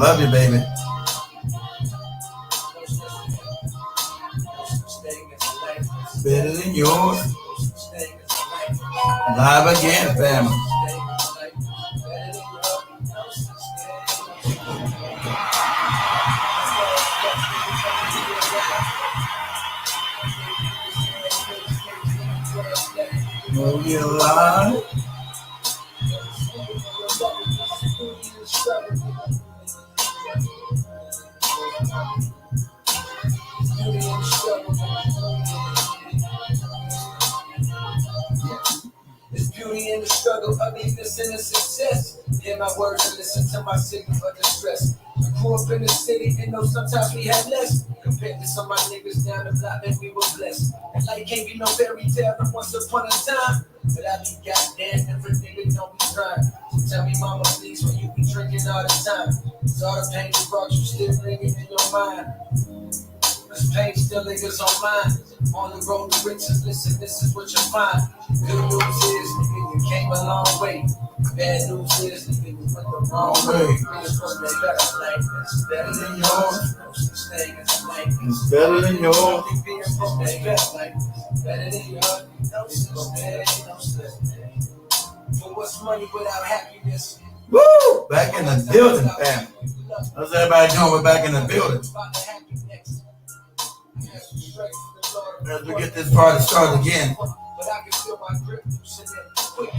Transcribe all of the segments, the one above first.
Love you, baby. Better than yours. Live again, family. Move your line. There's beauty in the struggle, ugliness in the success. Hear my words and listen to my signal of distress. I grew up in the city and know sometimes we had less. Compared to some of my niggas down the block, man, we were blessed. And life can't be no fairy tale from once upon a time. But I be goddamn every nigga don't be trying. So tell me, mama, please, when you be drinking all the time. It's all the pain you brought, you still ringing in your mind. This pain still lingers on mine. On the road to riches, listen, this is what you find. Good news is, nigga, you came a long way. Bad news is, nigga, you went the wrong way. It's better than yours. It's better than yours. Better than yours. But what's money without happiness? Woo! Back in the building, family. How's everybody doing? We're back in the building. As we get this party started again. But I can feel my grip loosening it. Quick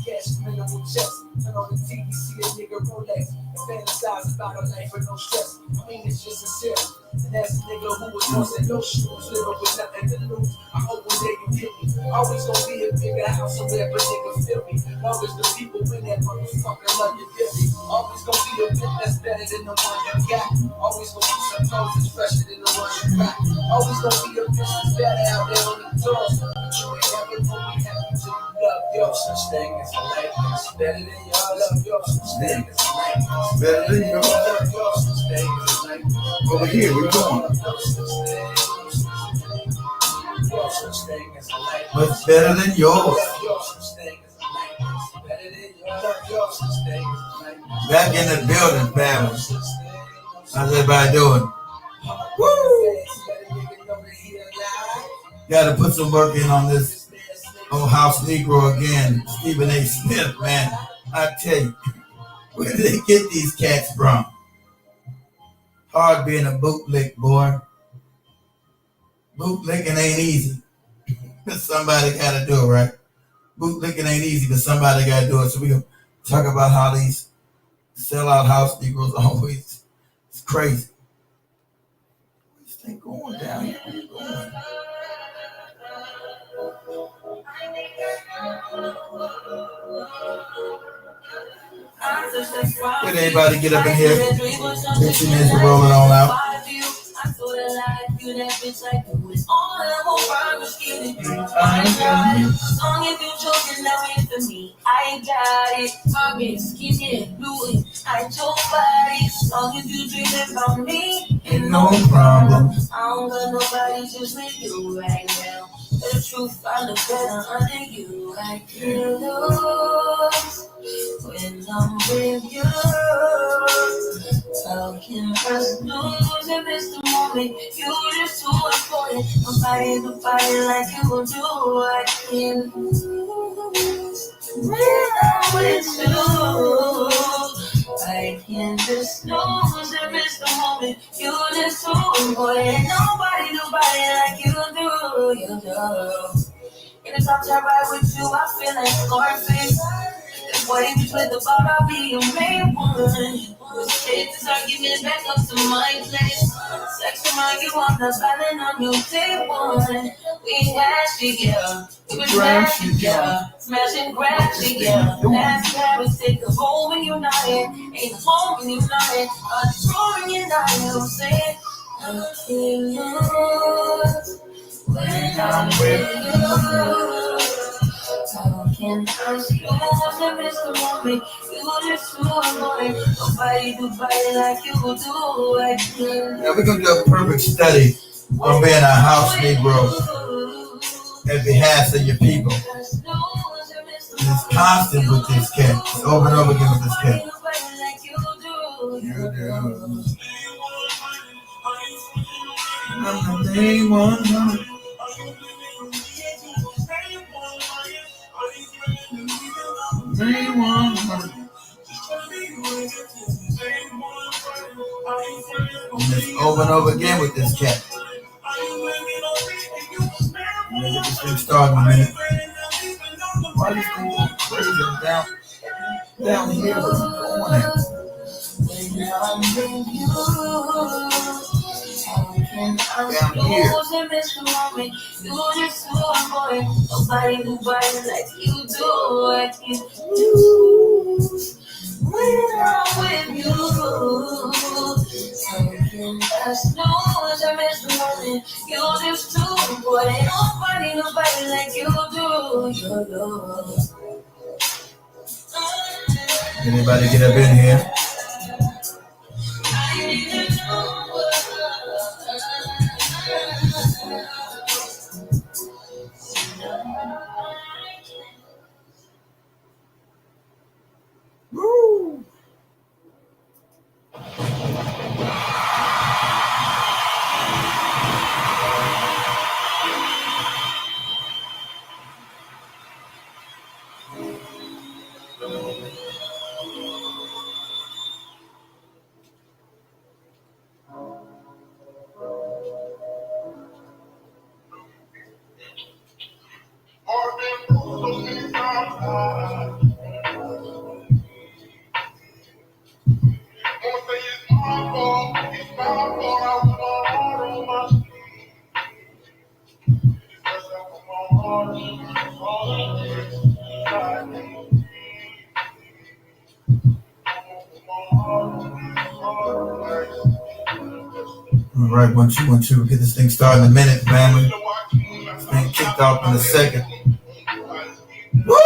cash minimal checks. Turn on the TV, see a nigga Rolex, and fantasize about a life with no stress. I mean, it's just sincere. And that's a nigga who was once in no shoes, living with nothing to lose. I hope one day you get me. Always gonna be a bigger house somewhere, but nigga feel me. Long as the people in that motherfucker love you, feel me. Always gonna be a bit that's better than the one you got. Always gonna be some clothes that's fresher than the one you got. Always gonna be a bitch that's better out there on the doors. But you ain't never gonna be happy till you love your such thing as a life. It's better than your love, your such thing as a life. It's better than your love, your such thing as a life. Over here, we're going. What's better than yours? Back in the building, family. How's everybody doing? Woo! Gotta put some work in on this old house Negro again. Stephen A. Smith, man. I tell you, where did they get these cats from? Hard being a bootlick, boy. Bootlicking ain't easy. Somebody gotta do it, right? Bootlicking ain't easy, but somebody gotta do it. So we gonna talk about how these sellout house Negroes always, it's crazy. This thing going down here. Where you going? Did anybody get up in here? Picture is rolling on out. I told her like you that bitch like you was all I want was getting you. Long as you joking, that way for me, I got it. Pockets, keep it blue, I your body. Long as you dreaming about me, ain't no problem. I don't got nobody just with you right now. The truth, I look better under you. I can't lose when I'm with you. Talking first news and miss the moment. You just too important. Nobody like you will do. I can't lose when I'm with you. I can't just lose and miss the moment. You just too important. Nobody like you do. You do. In the top job right with you, I feel like Scarface. That's why you with the bar, I'll be your main one. Take this argument back up to my place. Sex around you, I'm not filing on your day one. We had together, we was mad together, smash and grab together. Last habits take a home when you're not in, ain't a home when you're not in. I'm when you're not in, I'm saying, I can't lose when I'm with you. Talking can trust you. Once I miss the moment, you just too annoying. Nobody do body like you do. I can't. Now we're gonna do a perfect study on being a house Negro at behalf of your people. It's constant with this cat. It's over and over again with this cat. You do. I'm the day 100. Day 100. And it's over and over again with this cat. I'm gonna get this thing started in a minute. Why this thing going crazy down here? What's going on? Down here. Nobody do body like you do. I can't do when I'm with you. As long as I miss the moment, you're just too important. Nobody like you do. You do. Anybody get up in here? Woo! All right, 1 2 1 2. We'll get this thing started in a minute, family. This thing kicked off in a second. Woo!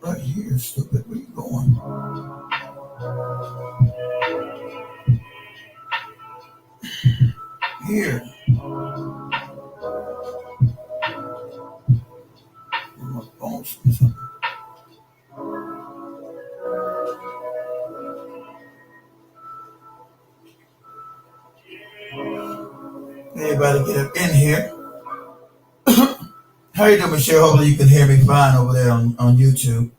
Right here, stupid. Where you going? Here. My phone's or something. Everybody get up in here. How you doing, Michelle? Hopefully you can hear me fine over there on YouTube.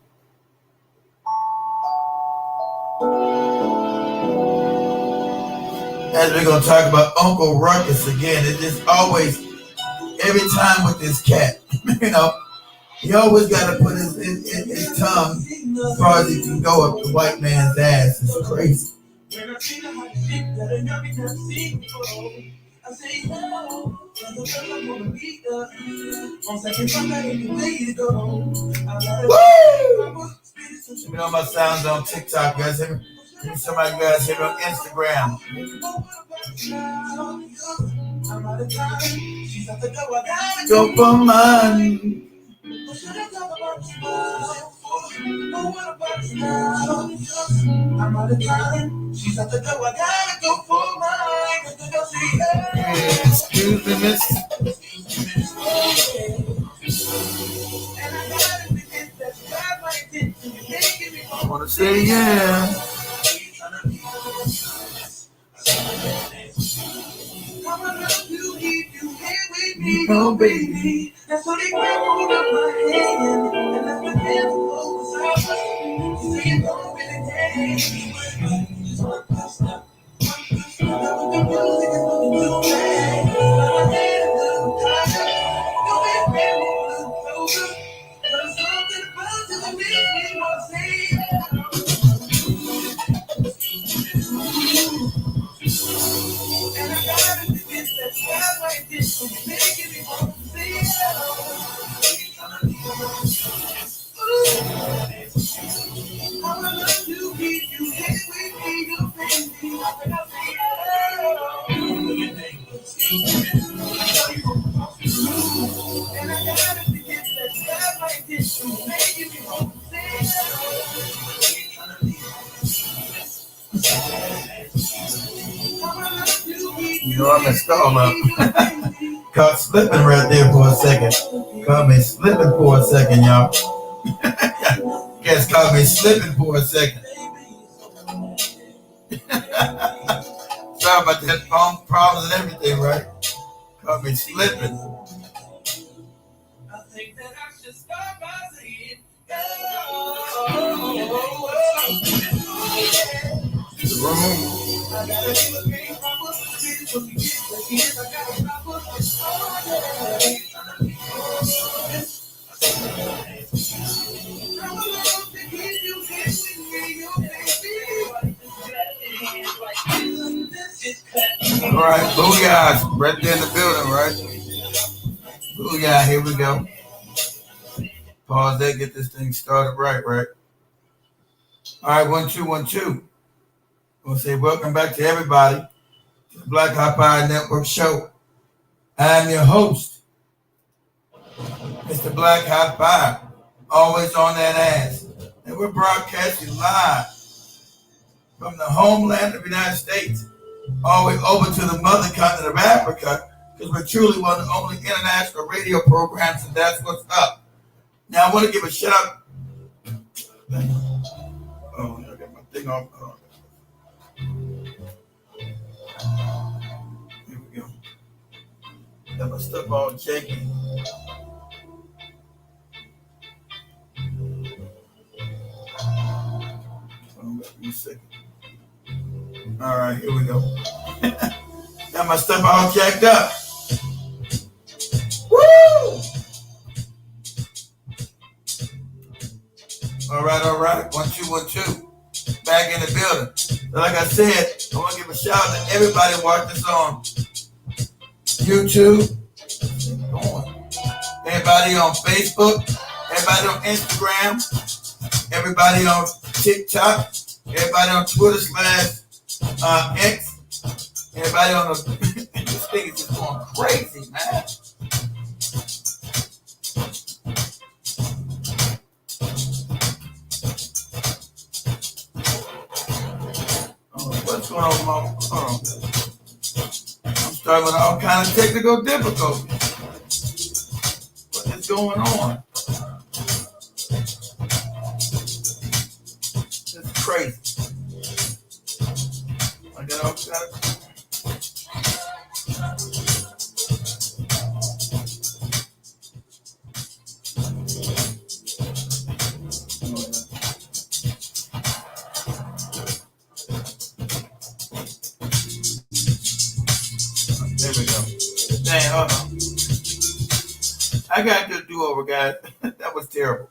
As we're going to talk about Uncle Ruckus again, it's just always, every time with this cat, you know, he always got to put his tongue as far as he can go up the white man's ass. It's crazy. Woo! Let me know my sounds on TikTok, guys. Some of you guys here on Instagram. Go for money. She's at the door, I gotta go for mine. Excuse me, miss. wanna say yeah. Oh baby, that's what they can't hold up my hand. And that's the damn focus. You say you don't really care. Just one good step. Now with the music is looking too bad. I'm a little closer. You'll be ready to look closer. There's something about you that makes me want to say and I gotta get that sky like this. So you're making me want to say I love you, keep you here with me, you baby. And I say and I gotta get that sky like this. So you're making me want to say you know, I messed all up. Caught slipping right there for a second. Caught me slipping for a second, y'all. Guys caught me slipping for a second. Sorry about that phone problems and everything, right? Caught me slipping. I think that I should start by saying, the room. I gotta be a game proper. All right, booyah, right there in the building, right? Booyah, here we go. Pause that, get this thing started right? All right, 1 2 1 2. We'll say welcome back to everybody to the Black Hot Fire Network show. I'm your host, Mr. Black Hot Fire, always on that ass. And we're broadcasting live from the homeland of the United States, all the way over to the mother continent of Africa, because we're truly one of the only international radio programs, and that's what's up. Now, I want to give a shout out. Oh, I got my thing off. Oh. Here we go. Got my stuff all janky. Give me a second. All right, here we go. Got my stuff all jacked up. Woo! All right. 1 2 1 2. Back in the building. So like I said, I want to give a shout out to everybody watching us on YouTube. Everybody on Facebook. Everybody on Instagram. Everybody on TikTok. Everybody on Twitter / X. Everybody on the this thing is just going crazy, man. What's going on, Mom? I'm starting with all kinds of technical difficulties. What is going on? It's crazy. I got all kinds of. There we go. Dang, hold on. I gotta do a do-over, guys. That was terrible.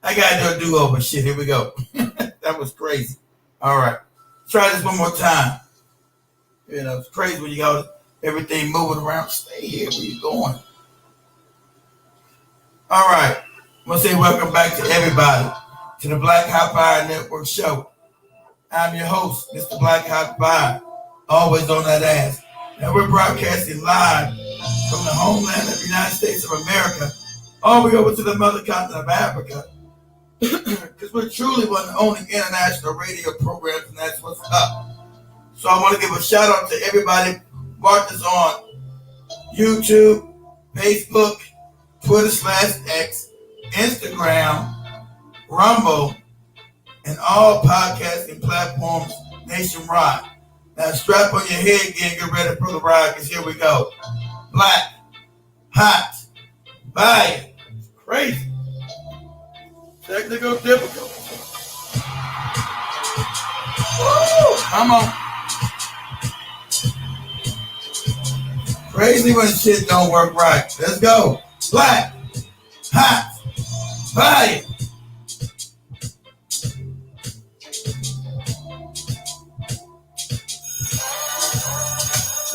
I gotta do a do-over. Shit, here we go. That was crazy. All right. Try this one more time. You know, it's crazy when you got everything moving around. Stay here. Where you going? All right. I'm going to say welcome back to everybody to the Black Hot Fire Network show. I'm your host, Mr. Black Hot Fire, always on that ass. Now we're broadcasting live from the homeland of the United States of America, all the way over to the mother continent of Africa, because we're truly one of the only international radio programs, and that's what's up. So I want to give a shout out to everybody watching us on YouTube, Facebook, Twitter / X, Instagram, Rumble, and all podcasting platforms nationwide. Now strap on your head again, get ready for the ride, because here we go. Black, hot, fire, crazy, technical difficult. Woo! Come on. Crazy when shit don't work right. Let's go. Black, hot, fire.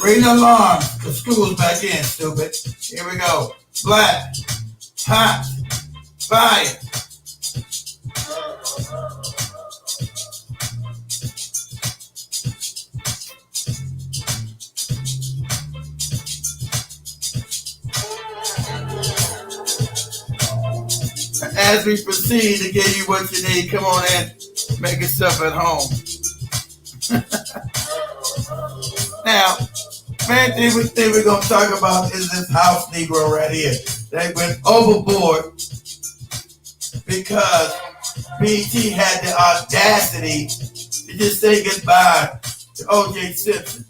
Ring the alarm, because school's back in, stupid. Here we go. Black, hot, fire. As we proceed to give you what you need, come on in, make yourself at home. Now, main thing we're going to talk about is this house Negro right here. They went overboard because BT had the audacity to just say goodbye to O.J. Simpson,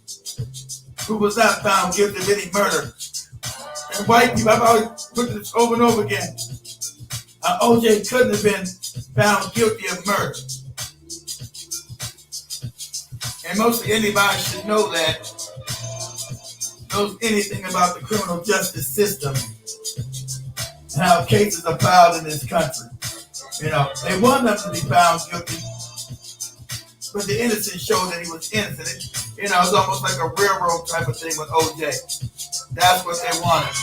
who was not found guilty of any murder. And white people, I've always put this over and over again. O.J. couldn't have been found guilty of murder. And mostly anybody should know that, knows anything about the criminal justice system and how cases are filed in this country. You know, they want him to be found guilty, but the innocent showed that he was innocent. You know, it's almost like a railroad type of thing with O.J. That's what they wanted.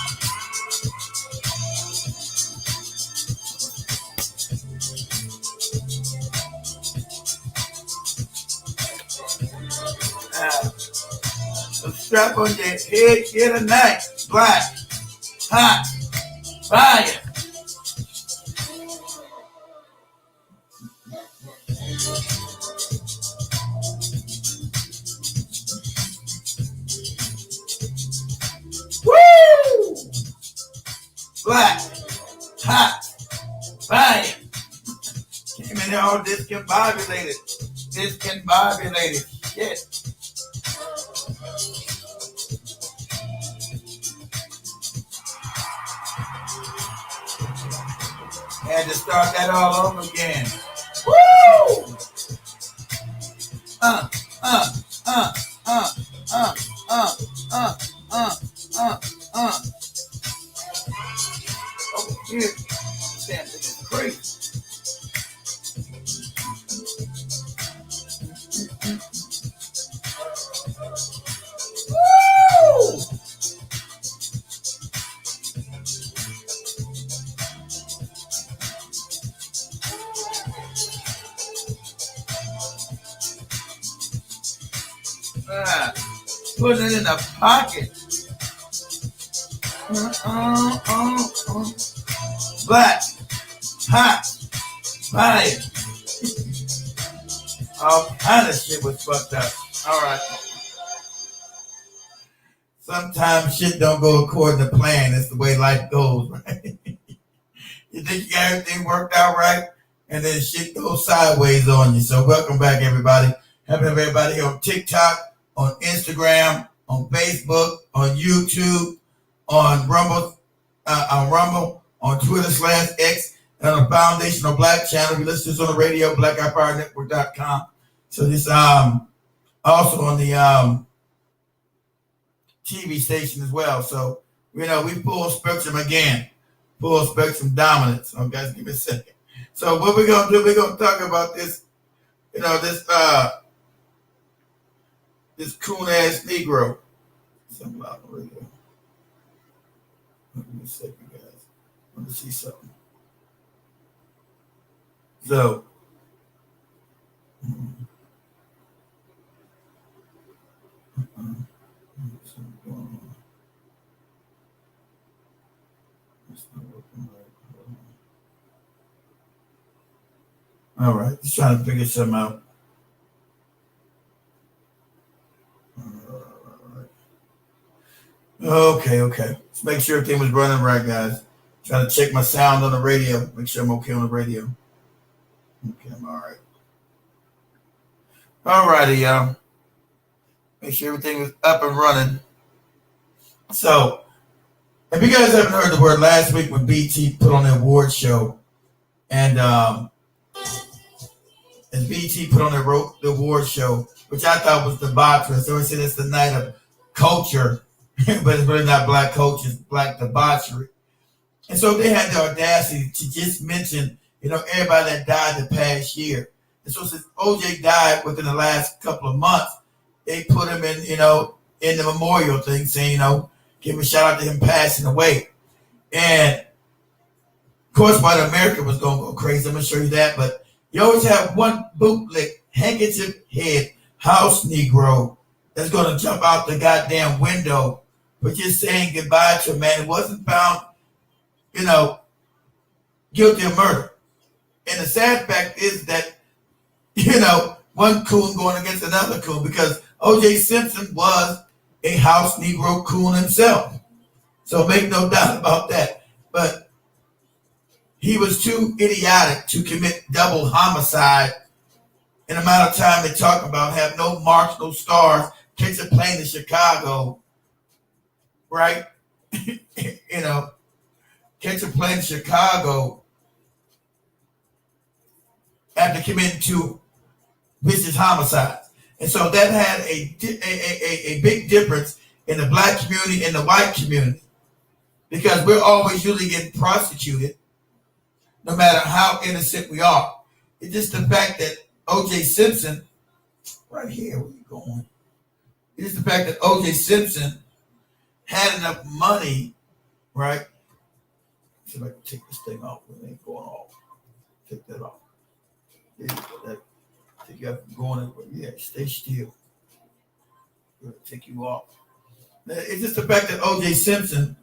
So strap on your head here tonight. Black, hot, fire. Woo! Black, hot, fire. Came in there all discombobulated. Discombobulated. Shit. Had to start that all over again. Woo! Over here. Damn, this is crazy. Woo! Putting it in the pocket. Black, hot, fire. All kind of shit was fucked up. All right. Sometimes shit don't go according to plan. That's the way life goes, right? You think you got everything worked out right, and then shit goes sideways on you. So welcome back, everybody. Happy to have everybody here on TikTok, on Instagram, on Facebook, on YouTube, on Rumble, on Twitter/X, and on the Foundational Black channel. You listen to this on the radio, blackeyepowernetwork.com. So this also on the TV station as well. So, you know, we full spectrum again. Full spectrum dominance. Oh, guys, give me a second. So what we're going to do, we're going to talk about this, you know, this coon-ass Negro. Something out the radio. Give me a second, guys. I want to see something. So, all right, just trying to figure something out. Okay. Let's make sure everything was running right, guys. Trying to check my sound on the radio. Make sure I'm okay on the radio. Okay, I'm all right. Alrighty, y'all. Make sure everything was up and running. So, if you guys haven't heard the word, last week when BT put on the award show, and as BT put on the award show, which I thought was debaucherous. So I said it's the night of culture, but it's really not black culture, it's black debauchery. And so they had the audacity to just mention, everybody that died the past year. And so since OJ died within the last couple of months, they put him in the memorial thing, saying, give a shout out to him passing away. And of course, white America was going to go crazy. I'm going to show you that. But you always have one bootleg, handkerchief head, house Negro that's going to jump out the goddamn window for just saying goodbye to a man who wasn't found, guilty of murder. And the sad fact is that, one coon going against another coon, because O.J. Simpson was a house Negro coon himself. So make no doubt about that. But he was too idiotic to commit double homicide in the amount of time they talk about, have no marks, no scars, catch a plane to Chicago, right? Catch a plane to Chicago after committing two vicious homicides. And so that had a big difference in the black community and the white community, because we're always usually getting prosecuted no matter how innocent we are. It's just the fact that O.J. Simpson, right here, where you going? It's the fact that O.J. Simpson had enough money, right? See if I can take this thing off. It ain't going off. Take that off. Take you up going, yeah, stay still. It'll take you off. It's just the fact that O.J. Simpson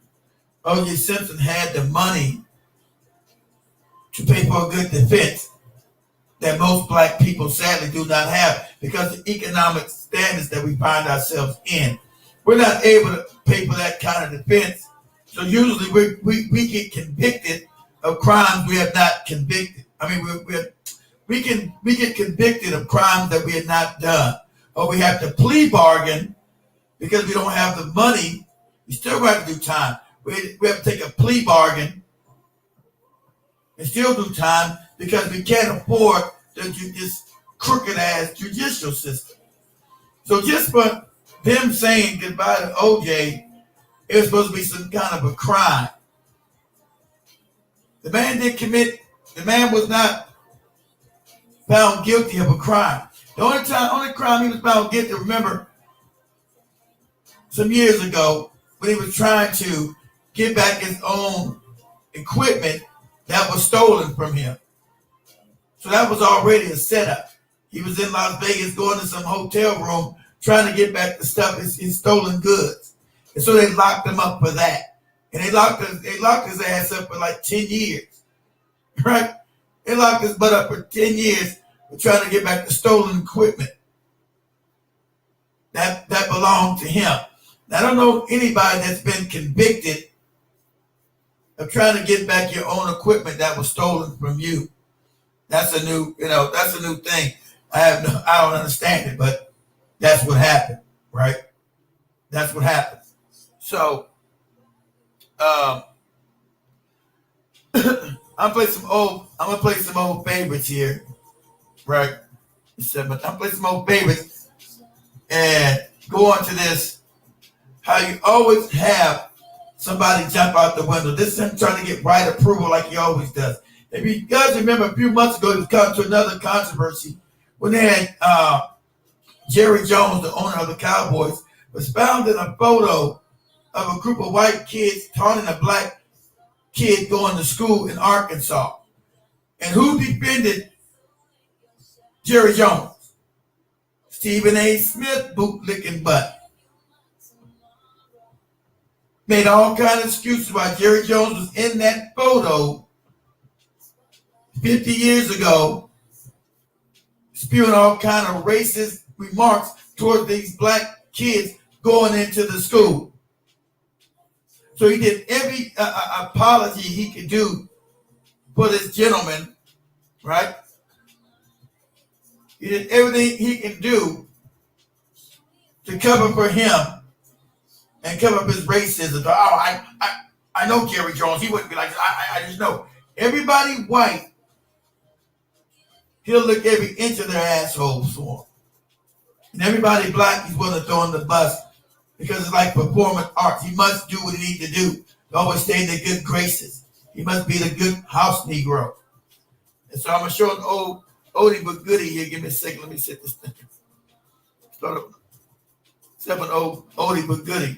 had the money to pay for a good defense that most black people sadly do not have, because of the economic standards that we find ourselves in. We're not able to pay for that kind of defense. So usually we get convicted of crimes we have not convicted. I mean, we get convicted of crimes that we had not done, or we have to plea bargain because we don't have the money. We still have to do time. We have to take a plea bargain and still do time because we can't afford this crooked ass judicial system. So just for them saying goodbye to OJ, it was supposed to be some kind of a crime. The man was not found guilty of a crime. The only crime he was found guilty, remember, some years ago, when he was trying to get back his own equipment that was stolen from him. So that was already a setup. He was in Las Vegas going to some hotel room trying to get back the stuff, his stolen goods. And so they locked him up for that. And they locked his ass up for like 10 years. Right? They locked his butt up for 10 years for trying to get back the stolen equipment that belonged to him. Now, I don't know anybody that's been convicted of trying to get back your own equipment that was stolen from you. That's a new thing. I don't understand it, but that's what happened, right? That's what happened. So, I'm gonna play some old favorites here, right? I'm gonna play some old favorites and go on to this. How you always have somebody jump out the window. This is him trying to get right approval like he always does. If you guys remember, a few months ago, he was coming to another controversy when they had Jerry Jones, the owner of the Cowboys, was found in a photo of a group of white kids taunting a black kid going to school in Arkansas. And who defended Jerry Jones? Stephen A. Smith, boot-licking butt. Made all kinds of excuses why Jerry Jones was in that photo 50 years ago, spewing all kind of racist remarks toward these black kids going into the school. So he did every apology he could do for this gentleman, right? He did everything he can do to cover for him and cover up his racism. Oh, I know Jerry Jones. He wouldn't be like this. I just know. Everybody white, he'll lick every inch of their assholes for him. And everybody black, he's willing to throw in the bus because it's like performing arts. He must do what he needs to do to always stay in the good graces. He must be the good house Negro. And so I'm going to show an old oldie but goodie here. Give me a second. Let me set this thing. Start up. Step an old oldie but goodie.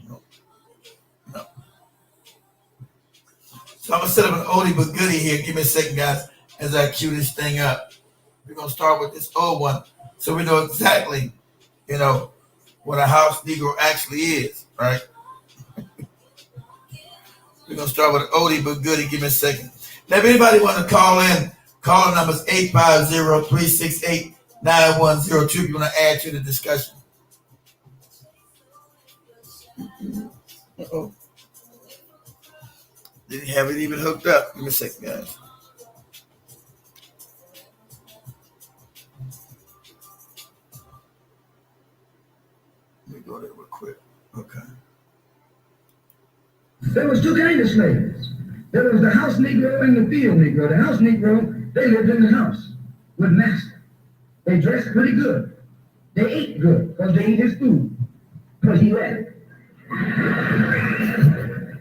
No. So I'm going to set up an oldie but goodie here. Give me a second, guys, as I cue this thing up. We're going to start with this old one so we know exactly, what a house Negro actually is, right? We're going to start with an oldie but goodie. Give me a second. Now, if anybody want to call in, call number is 850-368-9102 if you want to add to the discussion. Uh-oh. Didn't have it even hooked up. Give me a second, guys. Let me go there real quick. Okay. There was two kinds of slaves. There was the house Negro and the field Negro. The house Negro, they lived in the house with master. They dressed pretty good. They ate good because they ate his food because he left.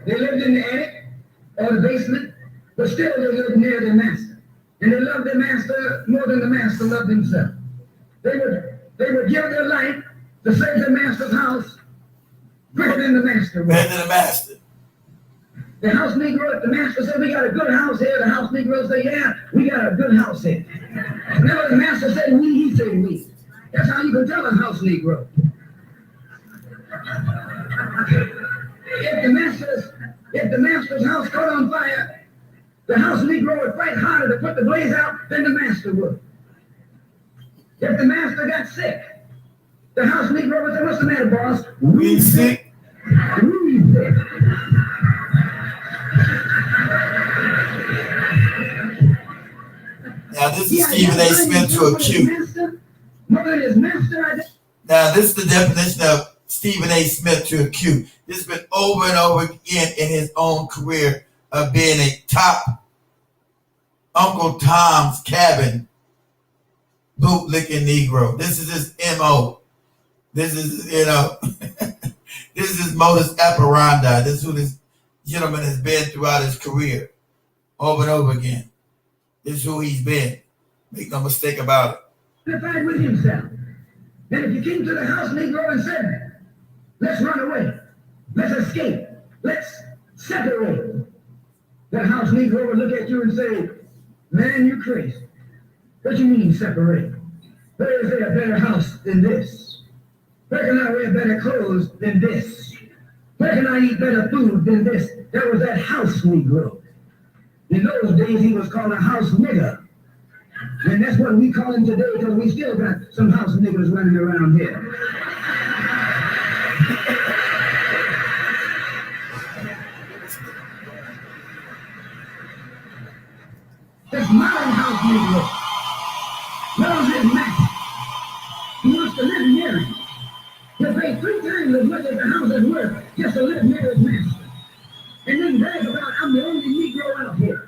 They lived in the attic or the basement, but still they lived near their master. And they loved their master more than the master loved himself. They would give their life to save their master's house quicker than the master would. Better than the master. The house Negro, if the master said, we got a good house here, the house Negro say, yeah, we got a good house here. Whenever the master said we, he said we. That's how you can tell a house Negro. If the master's house caught on fire, the house Negro would fight harder to put the blaze out than the master would. If the master got sick, the house Negro would say, what's the matter, boss? We sick. We sick. Now, this is Stephen A. Smith to a Q. Now, this is the definition of Stephen A. Smith to a Q. This has been over and over again in his own career of being a top Uncle Tom's Cabin bootlicking Negro. This is his M.O. This is, this is his modus operandi. This is who this gentleman has been throughout his career over and over again. This is who he's been. Make no mistake about it. Identified with himself. And if you came to the house Negro and said, let's run away, let's escape, let's separate, that house Negro would look at you and say, man, you're crazy. What do you mean separate? Where is there a better house than this? Where can I wear better clothes than this? Where can I eat better food than this? That was that house Negro. In those days, he was called a house nigger. And that's what we call him today because we still got some house niggers running around here. This modern house Negro knows his master. He wants to live near him. He'll pay 3 times as much as the house is worth just to live near his master. And then brag about, I'm the only Negro out here.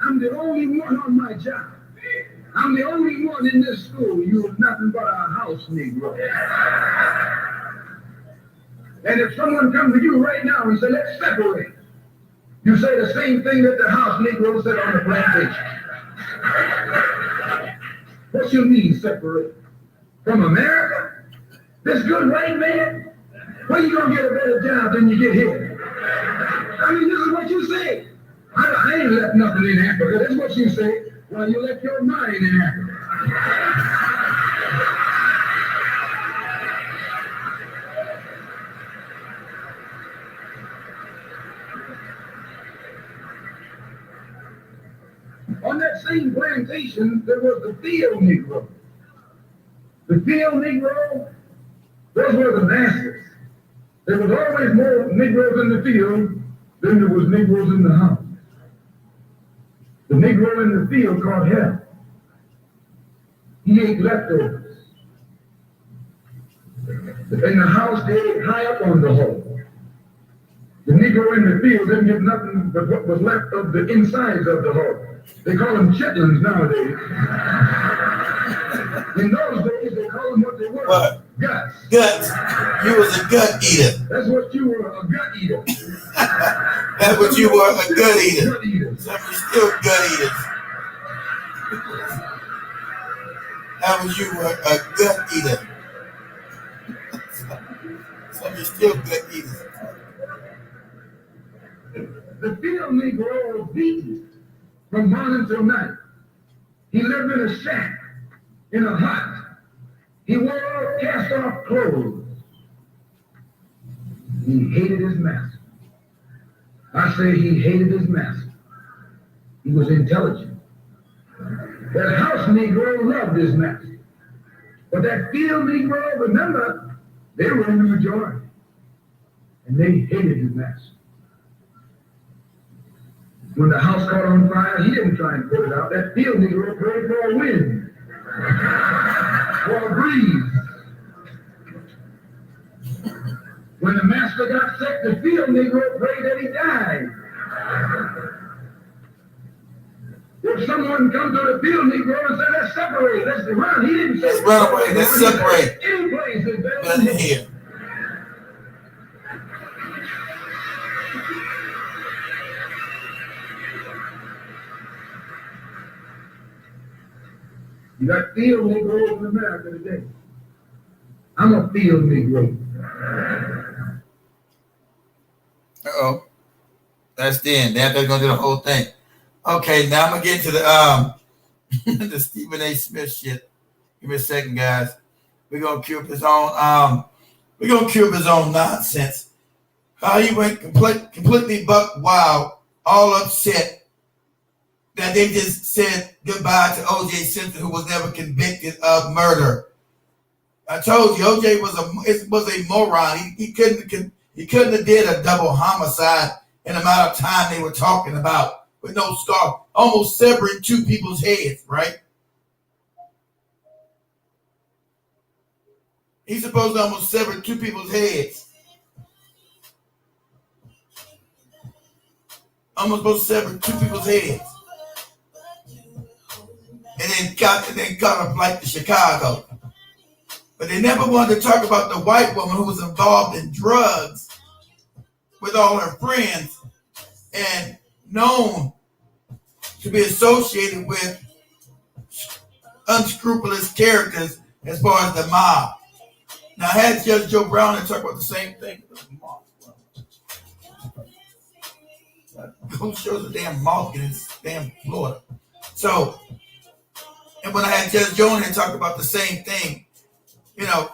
I'm the only one on my job. I'm the only one in this school. You're nothing but a house Negro. And if someone comes to you right now and say, let's separate, you say the same thing that the house Negro said on the plantation. What you mean separate? From America? This good white man? Where you gonna get a better job than you get here? I mean, this is what you say. I ain't left nothing in Africa. That's what you say. Well, you left your mind in Africa. On that same plantation, there was the field Negro. The field Negro, those were the masters. There was always more Negroes in the field than there was Negroes in the house. The Negro in the field caught hell. He ate leftovers. In the house, they ate high up on the hole. The Negro in the field didn't get nothing but what was left of the insides of the hole. They call them chitlins nowadays. In those days, they call them what they were. What? Guts. Guts. You was a gut eater. That's what you were, a gut eater. That's what you were, a gut eater. Gut eater. Some of you still gut eaters. That was you were a gut eater. Some of you still gut eaters. The field Negro was beaten from morning till night. He lived in a shack, in a hut. He wore cast-off clothes. He hated his master. I say he hated his master. He was intelligent. That house Negro loved his master. But that field Negro, remember, they were in the majority. And they hated his master. When the house caught on fire, he didn't try and put it out. That field Negro prayed for a wind, for a breeze. When the master got sick, the field Negro prayed that he died. If someone comes to the field Negro and said, let's separate, let's run, he didn't say, let's run away, let's separate. Any place is better than here. You got field Negroes in America today. I'm a field Negro. Uh-oh. That's the end. They're going to do the whole thing. Okay, now I'm going to get to the the Stephen A. Smith shit. Give me a second, guys. We're going to cue up his own nonsense. How he went completely buck wild, all upset that they just said goodbye to O.J. Simpson, who was never convicted of murder. I told you, O.J. was a moron. He couldn't have did a double homicide in the amount of time they were talking about with no scar, almost severing two people's heads, right? He's supposed to almost sever two people's heads. Almost supposed to sever two people's heads. And then got a flight to Chicago. But they never wanted to talk about the white woman who was involved in drugs with all her friends and known to be associated with unscrupulous characters as far as the mob. Now, I had Judge Joe Brown and talk about the same thing. Who shows a damn moth in his damn Florida? So, and when I had Judge Joe and talk about the same thing, you know,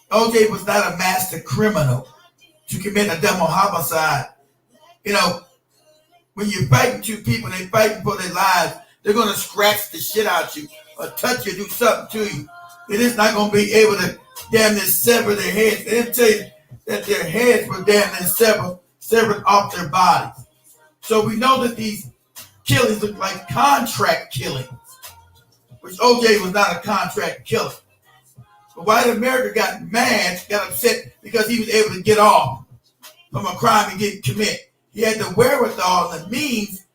OJ was not a master criminal to commit a double homicide. You know, when you're fighting two people and they're fighting for their lives, they're going to scratch the shit out you or touch you, do something to you. They're just not going to be able to damn near sever their heads. They didn't tell you that their heads were damn near severed off their bodies. So we know that these killings look like contract killings, which OJ was not a contract killer. But white America got mad, got upset because he was able to get off from a crime he didn't commit. He had the wherewithal and the means,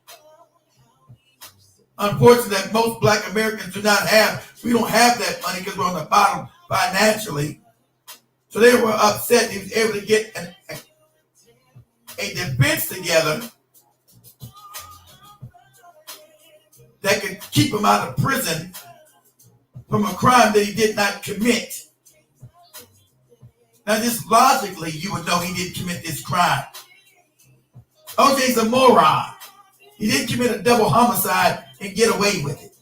unfortunately, that most black Americans do not have. We don't have that money because we're on the bottom financially. So they were upset. He was able to get a defense together that could keep him out of prison from a crime that he did not commit. Now, just logically, you would know he didn't commit this crime. OJ's a moron. He didn't commit a double homicide and get away with it.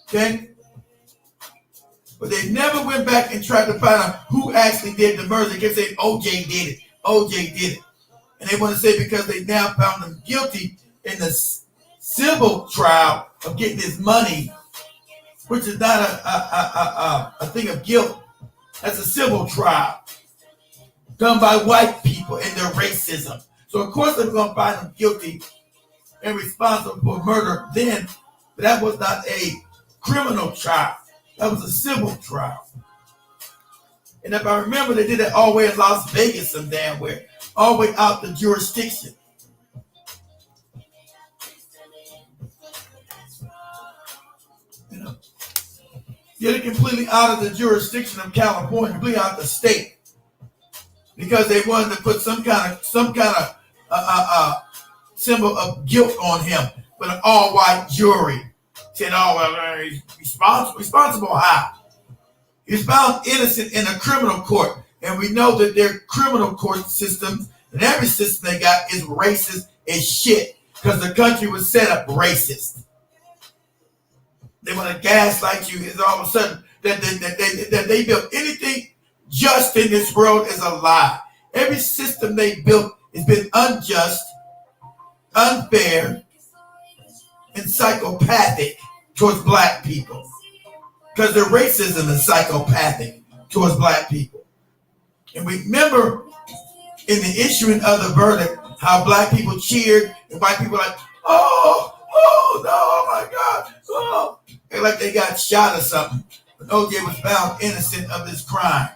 Okay? But they never went back and tried to find out who actually did the murder. They kept saying OJ did it. OJ did it. And they want to say because they now found him guilty in the civil trial of getting his money which is not a thing of guilt. That's a civil trial done by white people and their racism. So of course they're going to find them guilty and responsible for murder then, but that was not a criminal trial. That was a civil trial. And if I remember, they did it all the way in Las Vegas some damn where, all the way out the jurisdiction. You know, get it completely out of the jurisdiction of California, completely out of the state, because they wanted to put some kind of symbol of guilt on him with an all-white jury. Said, "Oh well, he's responsible how? He's found innocent in a criminal court, and we know that their criminal court systems and every system they got is racist as shit because the country was set up racist. They want to gaslight you. Is all of a sudden that they built anything just in this world is a lie. Every system they built has been unjust, unfair, and psychopathic towards black people. Because their racism is psychopathic towards black people. And remember in the issuing of the verdict, how black people cheered and white people like, oh no, oh my God, oh. They're like they got shot or something. But OJ was found innocent of this crime.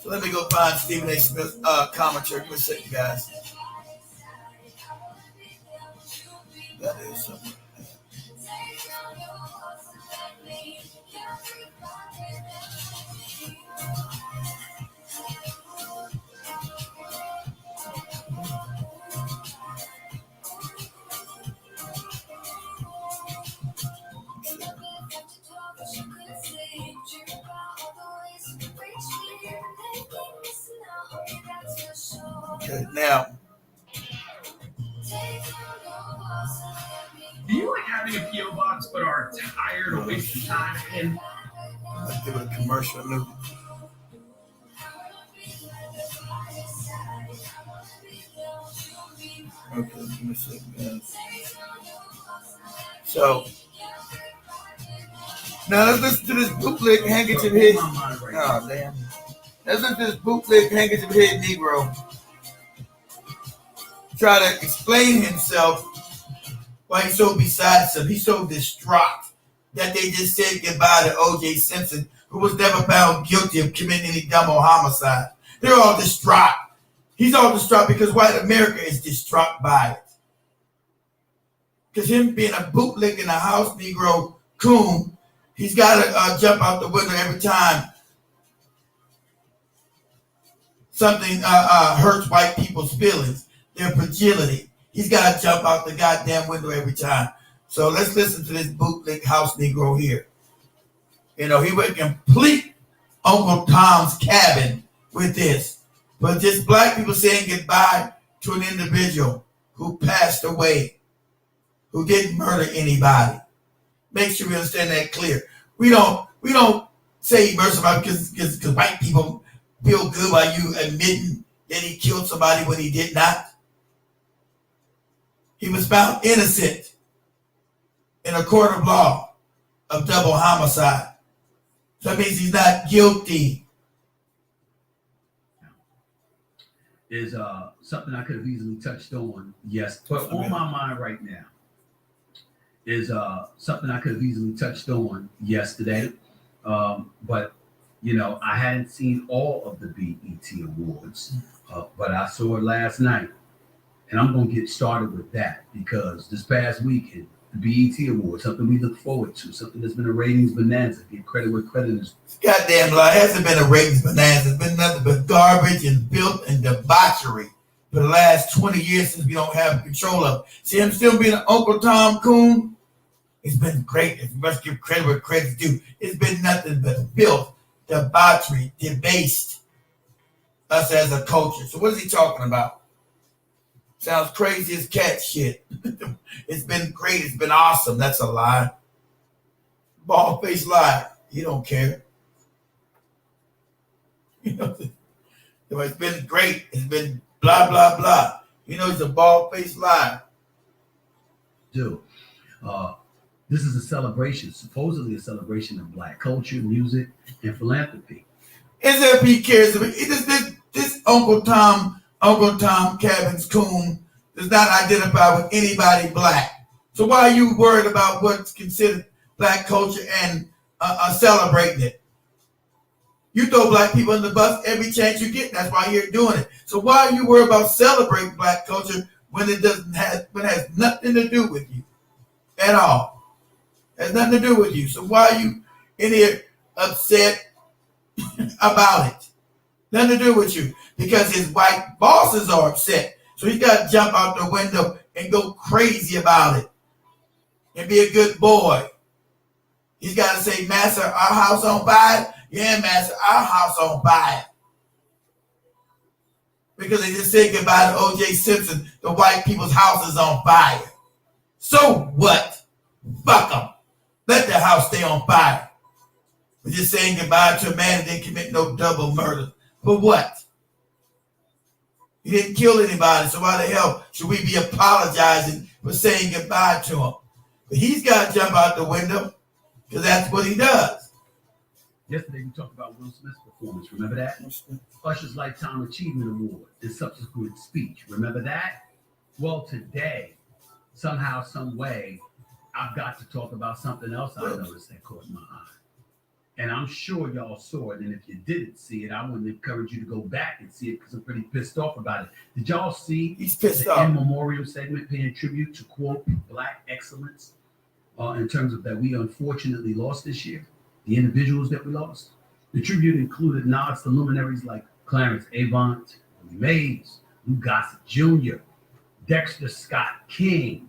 So let me go find Stephen A. Smith's commentary. Give me a second, guys. That is something. Okay, now. Do you like having a P.O. box but are tired of wasting time in? Let's give it a commercial loop. Okay, give me a second, guys. So, now let's listen to this bootleg handkerchief head. Oh, damn. Let's listen to this bootleg handkerchief head Negro try to explain himself why he's so beside himself. He's so distraught that they just said goodbye to O.J. Simpson, who was never found guilty of committing any dumb or homicide. They're all distraught. He's all distraught because white America is distraught by it. Because him being a bootleg in a house Negro coon, he's got to jump out the window every time something hurts white people's feelings, their fragility. He's got to jump out the goddamn window every time. So let's listen to this bootleg house Negro here. You know, he went complete Uncle Tom's Cabin with this. But just black people saying goodbye to an individual who passed away, who didn't murder anybody. Make sure we understand that clear. We don't say murder somebody because white people feel good by you admitting that he killed somebody when he did not. He was found innocent in a court of law of double homicide. So that means he's not guilty. Is something I could have easily touched on. Yes, but on my mind right now is something I could have easily touched on yesterday. But you know, I hadn't seen all of the BET Awards, but I saw it last night. And I'm going to get started with that because this past weekend, the BET Awards, something we look forward to, something that's been a ratings bonanza. Give credit where credit is. Goddamn lie. It hasn't been a ratings bonanza. It's been nothing but garbage and filth and debauchery for the last 20 years since we don't have control of it. See him still being an Uncle Tom coon? It's been great. If you must give credit where credit's due. It's been nothing but filth, debauchery, debased us as a culture. So what is he talking about? Sounds crazy as cat shit. It's been great. It's been awesome. That's a lie. Bald-faced lie. You don't care. You know, it's been great. It's been blah, blah, blah. You know, it's a bald-faced lie. do. This is a celebration, supposedly a celebration of Black culture, music, and philanthropy. SLP cares. This Uncle Tom Cabins Coon does not identify with anybody Black. So why are you worried about what's considered Black culture and celebrating it? You throw Black people in the bus every chance you get. That's why you're doing it. So why are you worried about celebrating Black culture when it has nothing to do with you at all? It has nothing to do with you. So why are you in here upset about it? Nothing to do with you. Because his white bosses are upset. So he's got to jump out the window and go crazy about it and be a good boy. He's got to say, Master, our house on fire? Yeah, Master, our house on fire. Because they just said goodbye to O.J. Simpson. The white people's house is on fire. So what? Fuck them. Let their house stay on fire. We're just saying goodbye to a man who didn't commit no double murder. For what? He didn't kill anybody, so why the hell should we be apologizing for saying goodbye to him? But he's got to jump out the window because that's what he does. Yesterday we talked about Will Smith's performance. Remember that? Usher's Lifetime Achievement Award and subsequent speech. Remember that? Well, today, somehow, some way, I've got to talk about something else I noticed that caught my eye. And I'm sure y'all saw it. And if you didn't see it, I would encourage you to go back and see it because I'm pretty pissed off about it. Did y'all see the in memoriam segment paying tribute to, quote, Black excellence in terms of that we unfortunately lost this year? The individuals that we lost. The tribute included nods to luminaries like Clarence Avant, Willie Mays, Lou Gossett Jr., Dexter Scott King,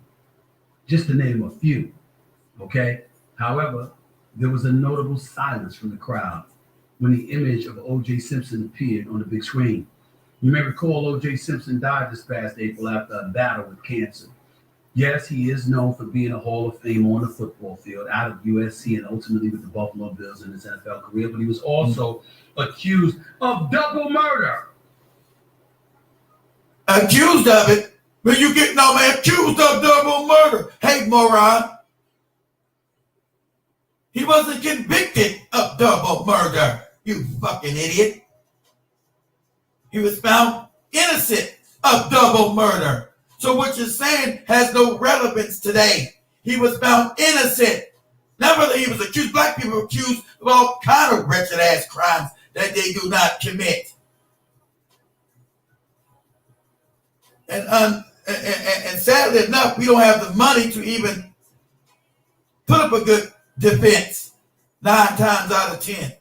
just to name a few. Okay? However, there was a notable silence from the crowd when the image of O.J. Simpson appeared on the big screen. You may recall O.J. Simpson died this past April after a battle with cancer. Yes, he is known for being a Hall of Famer on the football field, out of USC and ultimately with the Buffalo Bills in his NFL career, but he was also accused of double murder. Accused of it? But you get no man accused of double murder. Hey, moron. He wasn't convicted of double murder, you fucking idiot. He was found innocent of double murder. So what you're saying has no relevance today. He was found innocent. Not whether he was accused. Black people are accused of all kind of wretched ass crimes that they do not commit. And sadly enough, we don't have the money to even put up a good defense 9 times out of 10.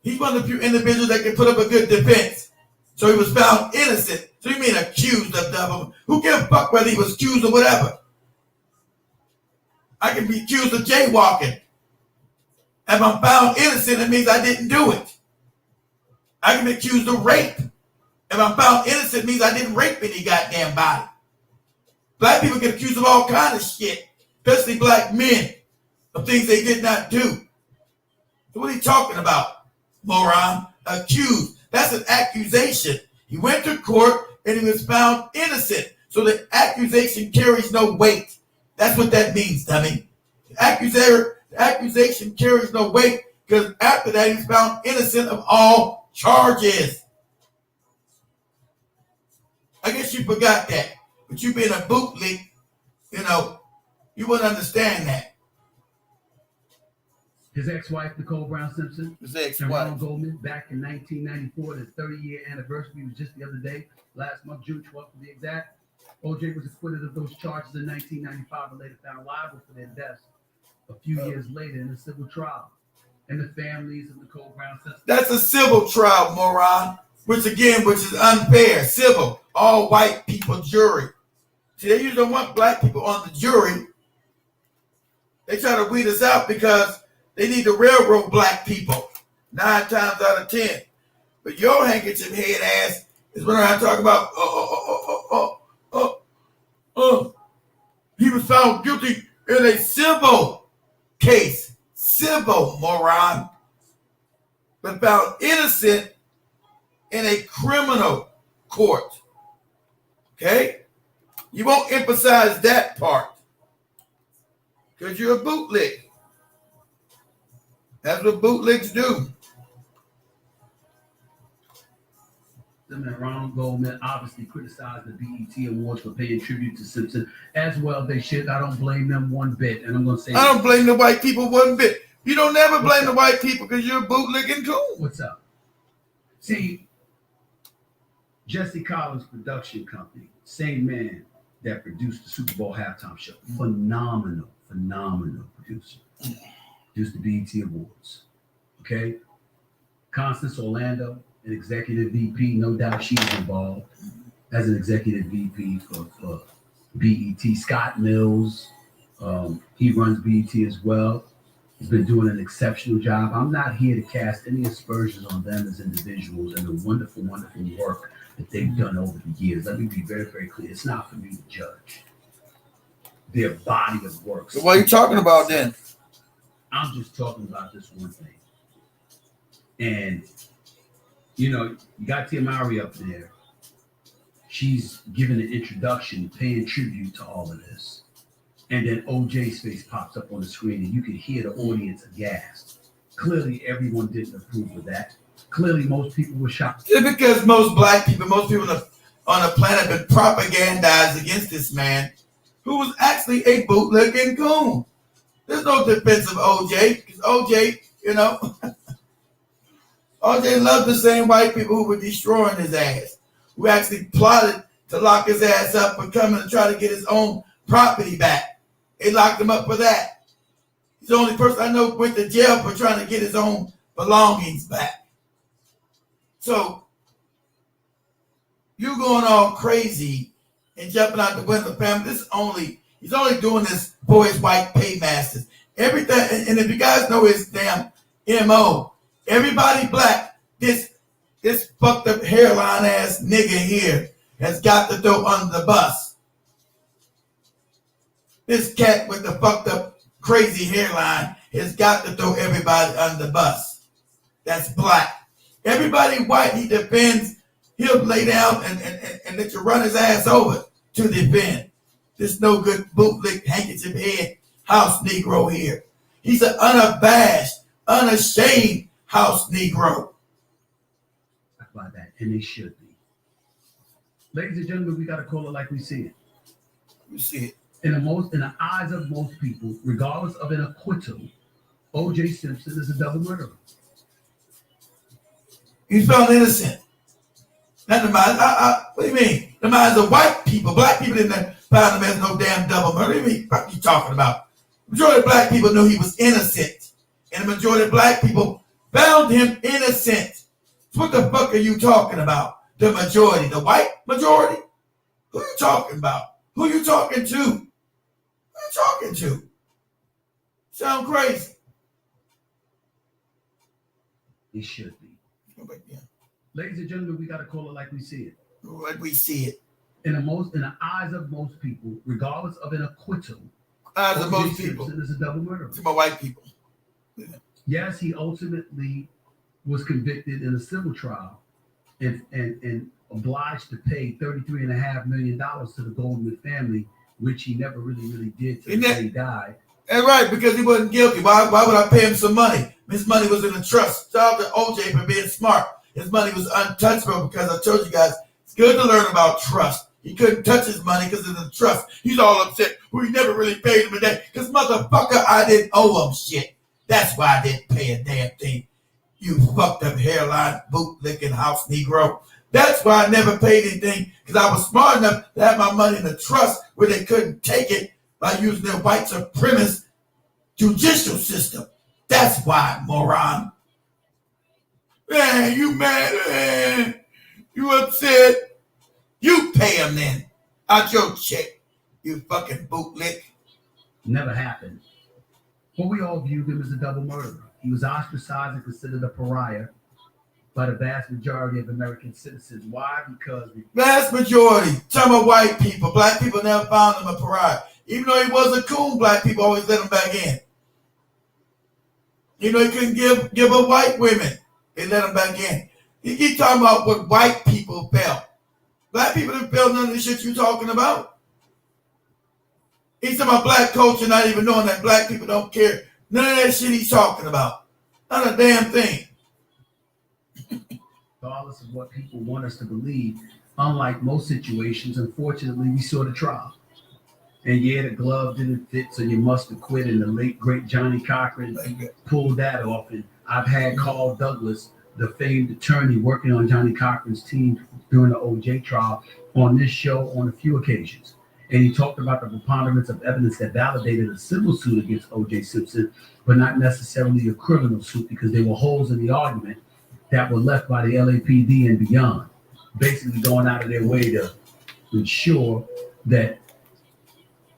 He's one of the few individuals that can put up a good defense. So he was found innocent. So you mean accused of double? Who gives a fuck whether he was accused of whatever? I can be accused of jaywalking. If I'm found innocent, it means I didn't do it. I can be accused of rape. If I'm found innocent, it means I didn't rape any goddamn body. Black people get accused of all kinds of shit, especially black men, of things they did not do. So what are you talking about, moron? Accused. That's an accusation. He went to court and he was found innocent. So the accusation carries no weight. That's what that means, dummy. The accusation carries no weight because after that he's found innocent of all charges. I guess you forgot that. But you being a bootleg, you wouldn't understand that. His ex-wife, Nicole Brown Simpson, and Ronald Goldman, back in 1994, the 30-year anniversary was just the other day, last month, June 12th to be exact. O.J. was acquitted of those charges in 1995 and later found liable for their deaths a few years later in a civil trial. And the families of Nicole Brown Simpson. That's a civil trial, moron, which is unfair. Civil, all white people jury. See, they usually don't want black people on the jury. They try to weed us out because they need to railroad black people 9 times out of 10. But your handkerchief head ass is running around talking about, he was found guilty in a civil case. Civil, moron. But found innocent in a criminal court. Okay? You won't emphasize that part because you're a bootleg. That's what bootlegs do. Ron Goldman obviously criticized the BET Awards for paying tribute to Simpson as well. They should. I don't blame them one bit. And I'm going to say, I don't blame the white people one bit. You don't never blame the white people because you're a bootlegging coon. What's up? See, Jesse Collins Production Company, same man that produced the Super Bowl halftime show. Phenomenal producer. Produced the BET Awards. Okay? Constance Orlando, an executive VP, no doubt she's involved as an executive VP for BET. Scott Mills, he runs BET as well. He's been doing an exceptional job. I'm not here to cast any aspersions on them as individuals and the wonderful work that they've done over the years. Let me be very, very clear. It's not for me to judge their body of work. So what are you talking about then? I'm just talking about this one thing. And, you know, you got Tia Mowry up there. She's giving an introduction, paying tribute to all of this. And then OJ's face pops up on the screen and you can hear the audience aghast. Clearly, everyone didn't approve of that. Clearly, most people were shocked. Just because most black people, most people on the planet have been propagandized against this man who was actually a bootlegging coon. There's no defense of OJ because OJ, you know, OJ loved the same white people who were destroying his ass, who actually plotted to lock his ass up for coming to try to get his own property back. They locked him up for that. He's the only person I know went to jail for trying to get his own belongings back. So you going all crazy and jumping out the window, family. He's only doing this for his white paymasters. Everything, and if you guys know his damn MO, everybody black, this fucked up hairline ass nigga here has got to throw under the bus. This cat with the fucked up crazy hairline has got to throw everybody under the bus. That's black. Everybody white he defends, he'll lay down and let you run his ass over to defend. This no good bootleg handkerchief head house Negro here. He's an unabashed, unashamed house Negro. I buy that, and they should be. Ladies and gentlemen, we got to call it like we see it. You see it. In the eyes of most people, regardless of an acquittal, O.J. Simpson is a double murderer. He's found innocent. Not the minds. What do you mean? The minds of white people. Black people didn't find him as no damn double murderer. What do you mean? What are you talking about? The majority of black people knew he was innocent. And the majority of black people found him innocent. So what the fuck are you talking about? The majority. The white majority? Who are you talking about? Who are you talking to? Who are you talking to? Sound crazy. It should be. But yeah. Ladies and gentlemen, we got to call it like we see it. Like we see it. In the eyes of most people, regardless of an acquittal, Eyes of most people. Simpson is a double murderer. To my white people. Yeah. Yes, he ultimately was convicted in a civil trial and obliged to pay $33.5 million to the Goldman family, which he never really did till he died. And right, because he wasn't guilty. Why would I pay him some money? His money was in a trust. Shout out to OJ for being smart. His money was untouchable because I told you guys, it's good to learn about trust. He couldn't touch his money because it's a trust. He's all upset. We never really paid him a day. Because motherfucker, I didn't owe him shit. That's why I didn't pay a damn thing. You fucked up hairline, boot-licking house Negro. That's why I never paid anything. Because I was smart enough to have my money in a trust where they couldn't take it by using their white supremacist judicial system. That's why, moron. Man, you mad, man. You upset. You pay him then. Out your check. You fucking bootlick. Never happened. But we all viewed him as a double murderer. He was ostracized and considered a pariah by the vast majority of American citizens. Why? Because vast majority. Some are white people. Black people never found him a pariah. Even though he was a coon, black people always let him back in. You know, he couldn't give up white women. They let him back in. You keep talking about what white people felt. Black people didn't feel none of the shit you talking about. He's talking about black culture, not even knowing that black people don't care. None of that shit he's talking about. Not a damn thing. Regardless of what people want us to believe, unlike most situations, unfortunately, we saw the trial. And yeah, the glove didn't fit, so you must have quit. And the late, great Johnny Cochran pulled that off. And I've had Carl Douglas, the famed attorney working on Johnny Cochran's team during the OJ trial, on this show on a few occasions. And he talked about the preponderance of evidence that validated a civil suit against OJ Simpson, but not necessarily a criminal suit, because there were holes in the argument that were left by the LAPD and beyond, basically going out of their way to ensure that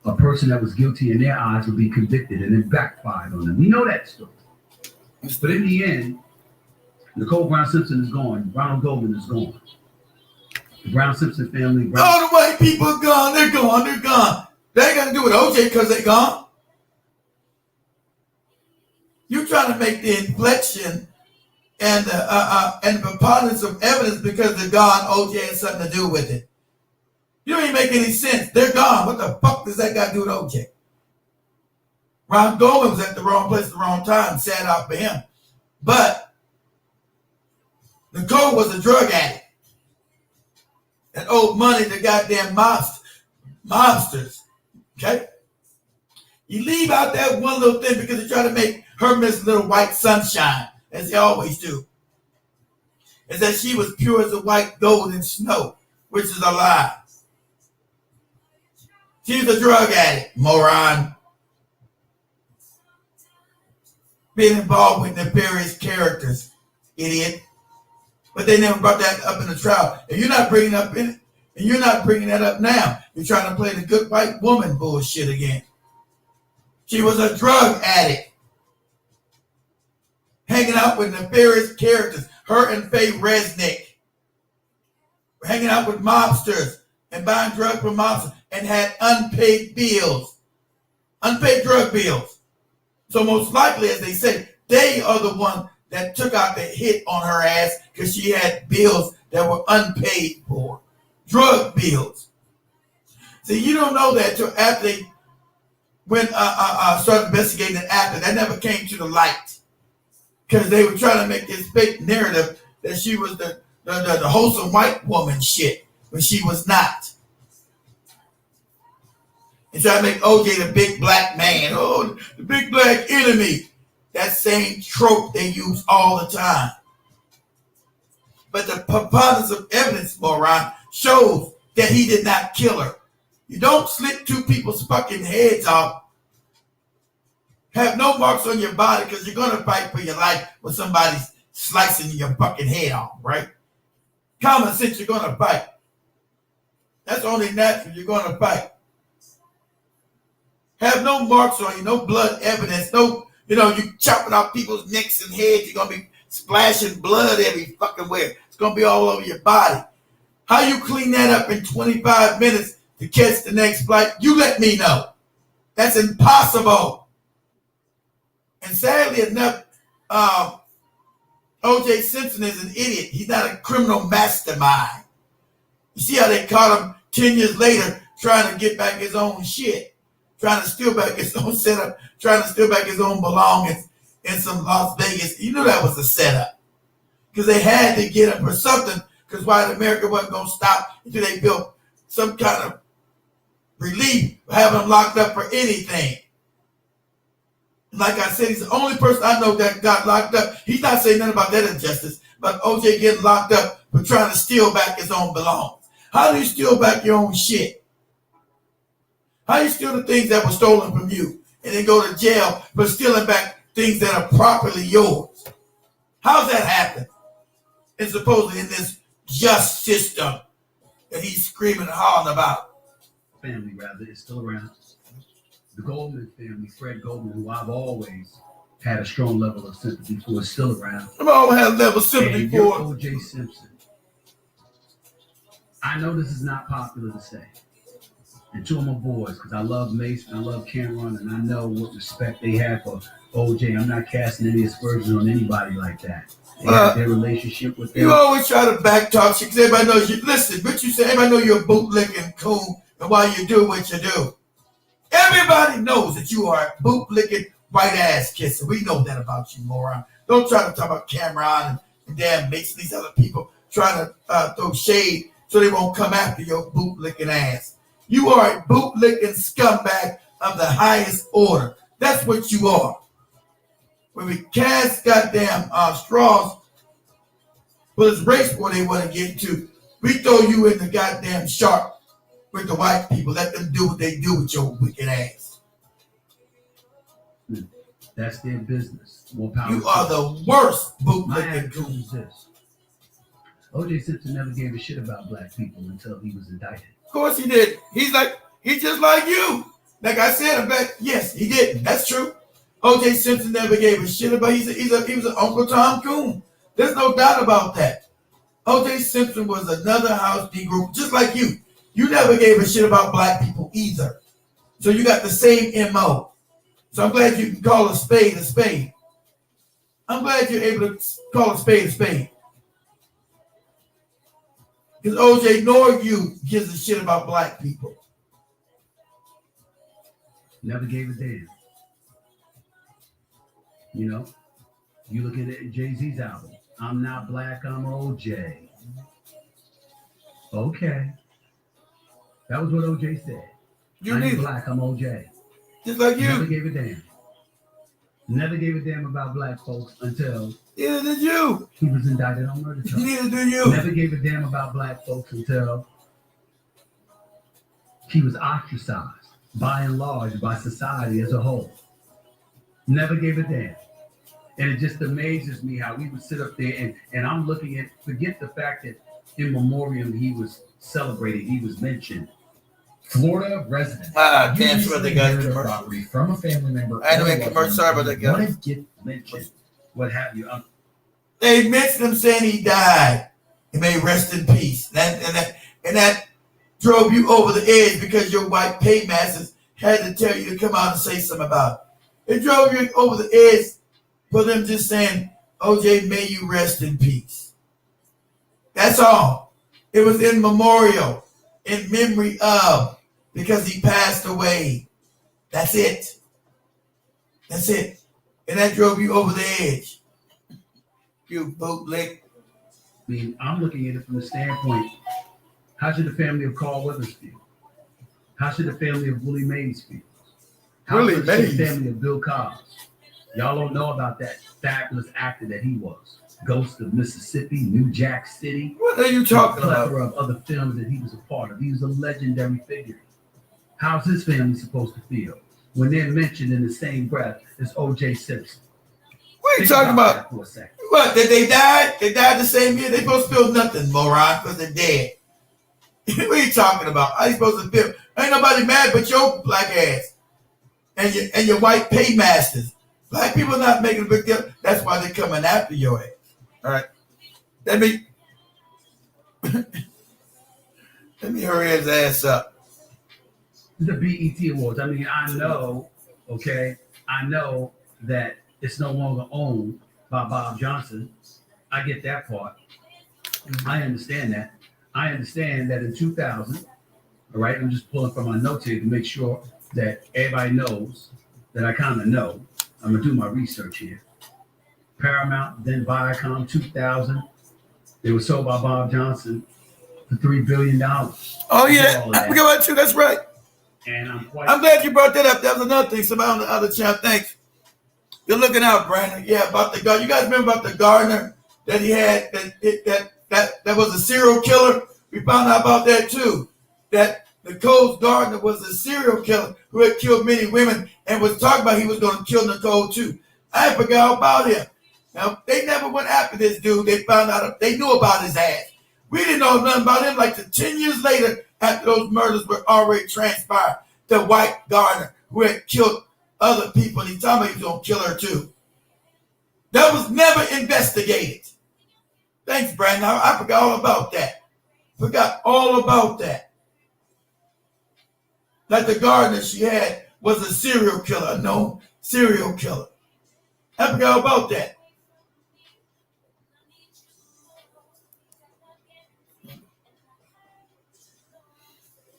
a person that was guilty in their eyes would be convicted, and it backfired on them. We know that story. But in the end, Nicole Brown Simpson is gone. Ronald Goldman is gone. The Brown Simpson family. All the white people are gone. They're gone. They're gone. They ain't got to do with OJ because they're gone. You're trying to make the inflection and the preponderance of evidence because they're gone. OJ has something to do with it. You don't even make any sense. They're gone. What the fuck does that got to do with OJ? Ron Goldman was at the wrong place at the wrong time. Sad out for him. But Nicole was a drug addict and owed money to goddamn mobsters. Okay? You leave out that one little thing because they try to make her Miss Little White Sunshine, as they always do. Is that she was pure as the white gold in snow, which is a lie. She's a drug addict, moron. Being involved with nefarious characters, idiot. But they never brought that up in the trial. And you're not bringing up in it, and you're not bringing that up now. You're trying to play the good white woman bullshit again. She was a drug addict, hanging out with nefarious characters. Her and Faye Resnick were hanging out with mobsters and buying drugs from mobsters and had unpaid bills, unpaid drug bills. So most likely, as they say, they are the one that took out the hit on her ass because she had bills that were unpaid for, drug bills. See, you don't know that till after they started investigating it after. That never came to the light because they were trying to make this fake narrative that she was the wholesome white woman shit when she was not. And try to make OJ the big black man. Oh, the big black enemy. That same trope they use all the time. But the preponderance of evidence, moron, shows that he did not kill her. You don't slit two people's fucking heads off. Have no marks on your body because you're going to fight for your life when somebody's slicing your fucking head off, right? Common sense, you're going to fight. That's only natural. You're going to fight. Have no marks on you, no blood evidence, no, you chopping off people's necks and heads. You're going to be splashing blood every fucking where. It's going to be all over your body. How you clean that up in 25 minutes to catch the next flight? You let me know. That's impossible. And sadly enough, OJ Simpson is an idiot. He's not a criminal mastermind. You see how they caught him 10 years later trying to get back his own shit. Trying to steal back his own setup, trying to steal back his own belongings in some Las Vegas. You knew that was a setup. Because they had to get him for something, because white America wasn't going to stop until they built some kind of relief for having him locked up for anything. And like I said, he's the only person I know that got locked up. He's not saying nothing about that injustice, but OJ getting locked up for trying to steal back his own belongings. How do you steal back your own shit? How you steal the things that were stolen from you and then go to jail for stealing back things that are properly yours? How's that happen? And supposedly in this just system that he's screaming and hollering about. Family, rather, is still around. The Goldman family, Fred Goldman, who I've always had a strong level of sympathy for, is still around. I've always had a level of sympathy and for OJ Simpson. I know this is not popular to say. And two of my boys, because I love Mace and I love Cameron, and I know what respect they have for OJ. I'm not casting any aspersions on anybody like that. They have their relationship with them. You always try to backtalk shit because everybody knows you. Listen, but you say everybody know you're a bootlicking coon and why you do what you do. Everybody knows that you are a boot-licking, white-ass kisser. We know that about you, moron. Don't try to talk about Cameron and damn Mason, these other people trying to throw shade so they won't come after your boot-licking ass. You are a boot-licking scumbag of the highest order. That's what you are. When we cast goddamn straws for this race where they want to get to, we throw you in the goddamn shark with the white people. Let them do what they do with your wicked ass. That's their business. More power. You are the worst bootlicking attitude is this. O.J. Simpson never gave a shit about black people until he was indicted. Of course he did. He's just like you. Like I said, I bet, yes, he did. That's true. O.J. Simpson never gave a shit about. He was an Uncle Tom Coon. There's no doubt about that. O.J. Simpson was another house Negro, just like you. You never gave a shit about black people either. So you got the same MO. So I'm glad you can call a spade a spade. I'm glad you're able to call a spade. Because OJ nor you gives a shit about black people. Never gave a damn. You know, you look at it, Jay-Z's album. I'm not black, I'm OJ. Okay. That was what OJ said. I ain't black, I'm OJ. Just like you. Never gave a damn. Never gave a damn about black folks until neither did you. He was indicted on murder charges. Neither did you. Never gave a damn about black folks until he was ostracized by and large by society as a whole. Never gave a damn. And it just amazes me how we would sit up there and I'm looking at, forget the fact that in memoriam he was celebrated, he was mentioned. Florida resident. Can't swear they got property from a family member. I know a commercial. Sorry about that, guy. What get mentioned? What have you? They mentioned him saying he died. He may rest in peace. And that drove you over the edge because your white paymasters had to tell you to come out and say something about it. It drove you over the edge for them just saying, OJ, may you rest in peace. That's all. It was in memorial, in memory of, because he passed away. That's it. That's it. And that drove you over the edge. You bootleg. I mean, I'm looking at it from the standpoint, how should the family of Carl Weathers feel? How should the family of Willie Mays feel? How should the family of Bill Cobbs? Y'all don't know about that fabulous actor that he was. Ghost of Mississippi, New Jack City. What are you talking about? A plethora of other films that he was a part of. He was a legendary figure. How's his family supposed to feel when they're mentioned in the same breath as O.J. Simpson? What are you talking about? For a second. What, that they died? They died the same year? They supposed to feel nothing, moron, because they're dead. What are you talking about? How you supposed to feel? Ain't nobody mad but your black ass and your white paymasters. Black people not making a big deal. That's why they're coming after your ass. All right. Let me hurry his ass up. The BET Awards. I mean, I know that it's no longer owned by Bob Johnson. I get that part. I understand that. I understand that in 2000, all right, I'm just pulling from my notes here to make sure that everybody knows that I kind of know. I'm going to do my research here. Paramount, then Viacom, 2000. They were sold by Bob Johnson for $3 billion. Oh, yeah. I forgot about you. That's right. And I'm glad you brought that up. That was another thing. Somebody on the other channel. Thanks. You're looking out, Brandon. Yeah, about the gardener. You guys remember about the gardener that he had that was a serial killer? We found out about that too. That the Cole's gardener was a serial killer who had killed many women and was talking about he was going to kill Nicole too. I forgot about him. Now, they never went after this dude. They found out, they knew about his ass. We didn't know nothing about him like 10 years later after those murders were already transpired. The white gardener who had killed other people and he told me he was going to kill her too. That was never investigated. Thanks, Brandon. I forgot all about that. Forgot all about that. Like the gardener she had was a serial killer, a known serial killer. I forgot about that.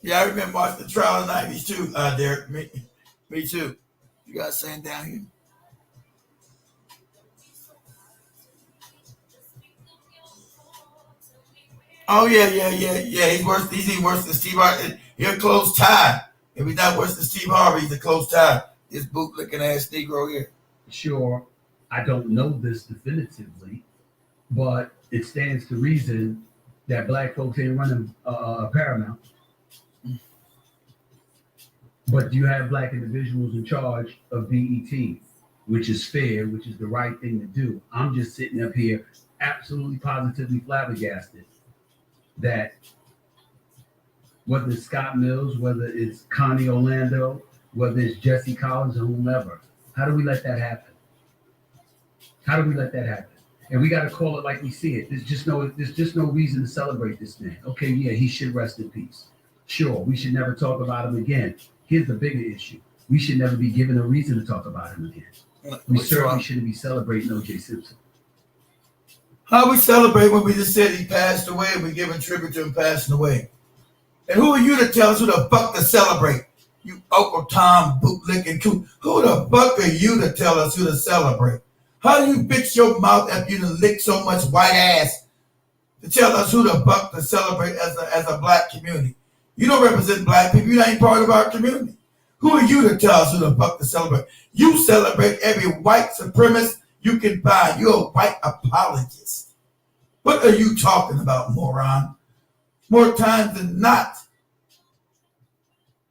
Yeah, I remember watching the trial in the 90s too, Derek. Me too. You guys saying down here? Oh yeah. He's worse. He's even worse than Steve Harvey. He's a close tie. If he's not worse than Steve Harvey, he's a close tie. This boot-looking ass Negro here. Sure, I don't know this definitively, but it stands to reason that black folks ain't running Paramount. But you have black individuals in charge of BET, which is fair, which is the right thing to do. I'm just sitting up here absolutely positively flabbergasted that whether it's Scott Mills, whether it's Connie Orlando, whether it's Jesse Collins or whomever, how do we let that happen? How do we let that happen? And we got to call it like we see it. There's just no reason to celebrate this man. Okay, yeah, he should rest in peace. Sure, we should never talk about him again. Here's the bigger issue. We should never be given a reason to talk about him again. We certainly shouldn't be celebrating O.J. Simpson. How we celebrate when we just said he passed away and we're giving tribute to him passing away? And who are you to tell us who the fuck to celebrate? You Uncle Tom bootlicking coot. Who the fuck are you to tell us who to celebrate? How do you fix your mouth after you done lick so much white ass to tell us who the fuck to celebrate as a black community? You don't represent black people. You ain't part of our community. Who are you to tell us who the fuck to celebrate? You celebrate every white supremacist you can find. You're a white apologist. What are you talking about, moron? More times than not,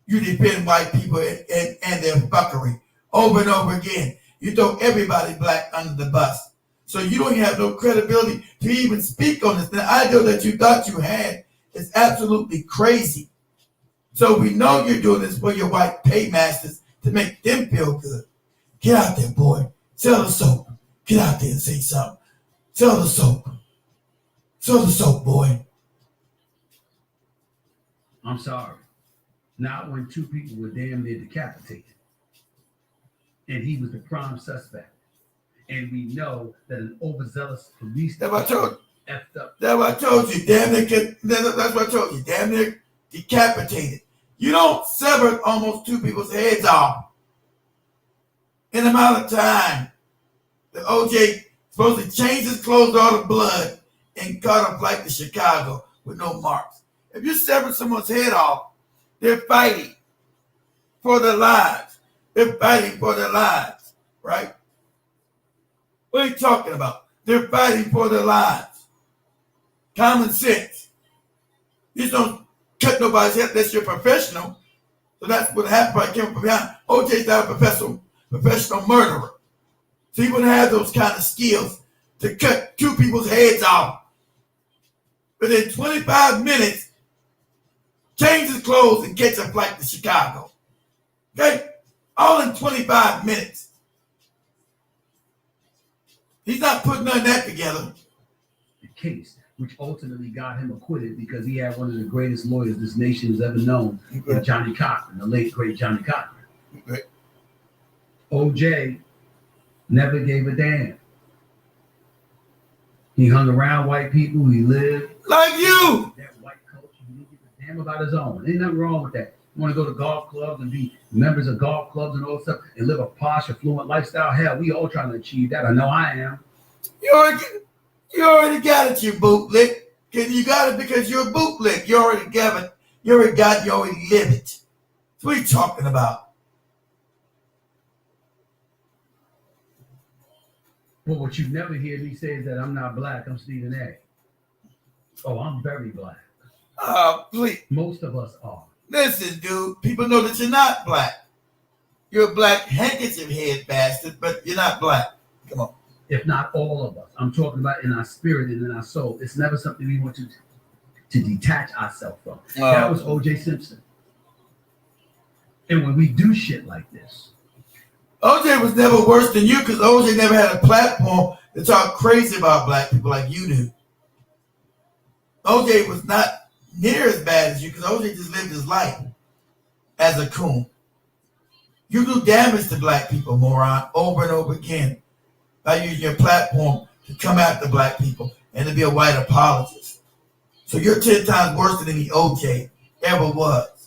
you defend white people and their fuckery over and over again. You throw everybody black under the bus. So you don't have no credibility to even speak on this. The idea that you thought you had is absolutely crazy. So we know you're doing this for your white paymasters to make them feel good. Get out there, boy. Sell the soap. Get out there and say something. Sell the soap. Sell the soap, boy. I'm sorry. Not when two people were damn near decapitated. And he was the prime suspect. And we know that an overzealous police That's what I told you. effed up. That's what I told you. That's what I told you. Damn near decapitated. You don't sever almost two people's heads off in the amount of time that OJ supposed to change his clothes all the blood and caught a flight to Chicago with no marks. If you sever someone's head off, they're fighting for their lives. They're fighting for their lives, right? What are you talking about? They're fighting for their lives. Common sense. You just don't cut nobody's head unless you're professional. So that's what happened. I came from behind. OJ's not a professional murderer. So he wouldn't have those kind of skills to cut two people's heads off. Within 25 minutes, change his clothes and catch a flight to Chicago. Okay? All in 25 minutes. He's not putting none of that together. The case, which ultimately got him acquitted because he had one of the greatest lawyers this nation has ever known, Johnny Cochran, the late, great Johnny Cochran. Okay. OJ never gave a damn. He hung around white people. He lived like you. That white culture. He didn't give a damn about his own. Ain't nothing wrong with that. You want to go to golf clubs and be members of golf clubs and all that stuff and live a posh, affluent lifestyle? Hell, we all trying to achieve that. I know I am. You already got it, you bootlick. You got it because you're a bootlick. You already got it. You already live it. What are you talking about? Well, what you never hear me say is that I'm not black. I'm Stephen A. Oh, I'm very black. Please. Most of us are. Listen, dude. People know that you're not black. You're a black handkerchief head bastard, but you're not black. Come on. If not all of us. I'm talking about in our spirit and in our soul. It's never something we want to detach ourselves from. That was O.J. Simpson. And when we do shit like this, OJ was never worse than you because OJ never had a platform to talk crazy about black people like you do. OJ was not near as bad as you because OJ just lived his life as a coon. You do damage to black people, moron, over and over again by using your platform to come after black people and to be a white apologist. So you're 10 times worse than any OJ ever was.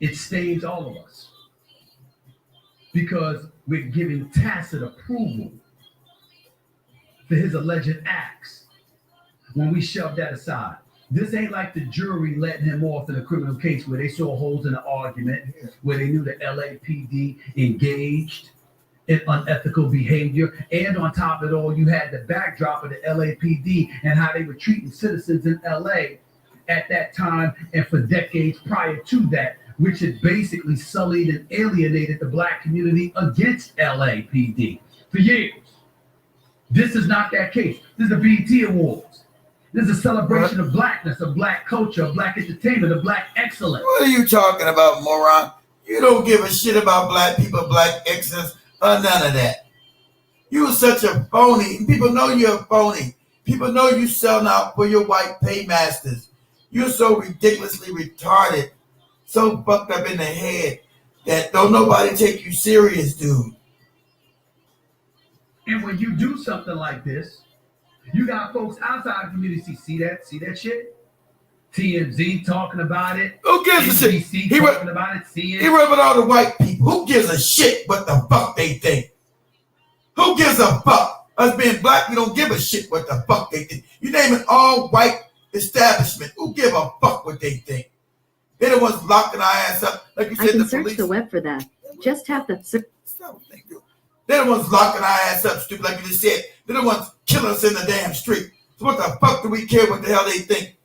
it stains all of us because we're giving tacit approval for his alleged acts when we shove that aside. This ain't like the jury letting him off in a criminal case where they saw holes in the argument, where they knew the LAPD engaged in unethical behavior. And on top of it all, you had the backdrop of the LAPD and how they were treating citizens in LA at that time and for decades prior to that, which had basically sullied and alienated the black community against LAPD for years. This is not that case. This is the BET Awards. This is a celebration of blackness, of black culture, of black entertainment, of black excellence. What are you talking about, moron? You don't give a shit about black people, black excellence, or none of that. You are such a phony. People know you're a phony. People know you selling out for your white paymasters. You're so ridiculously retarded, so fucked up in the head that don't nobody take you serious, dude. And when you do something like this, you got folks outside the community see that shit? TMZ talking about it. Who gives a shit? He talking about it. He rubbing all the white people. Who gives a shit what the fuck they think? Who gives a fuck? Us being black, we don't give a shit what the fuck they think. You name it, all white establishment. Who give a fuck what they think? They're the ones locking our ass up. Like you said, I can the search police. the web for that. Just have the They're the ones locking our ass up, stupid, like you just said. They're the ones killing us in the damn street. So what the fuck do we care what the hell they think?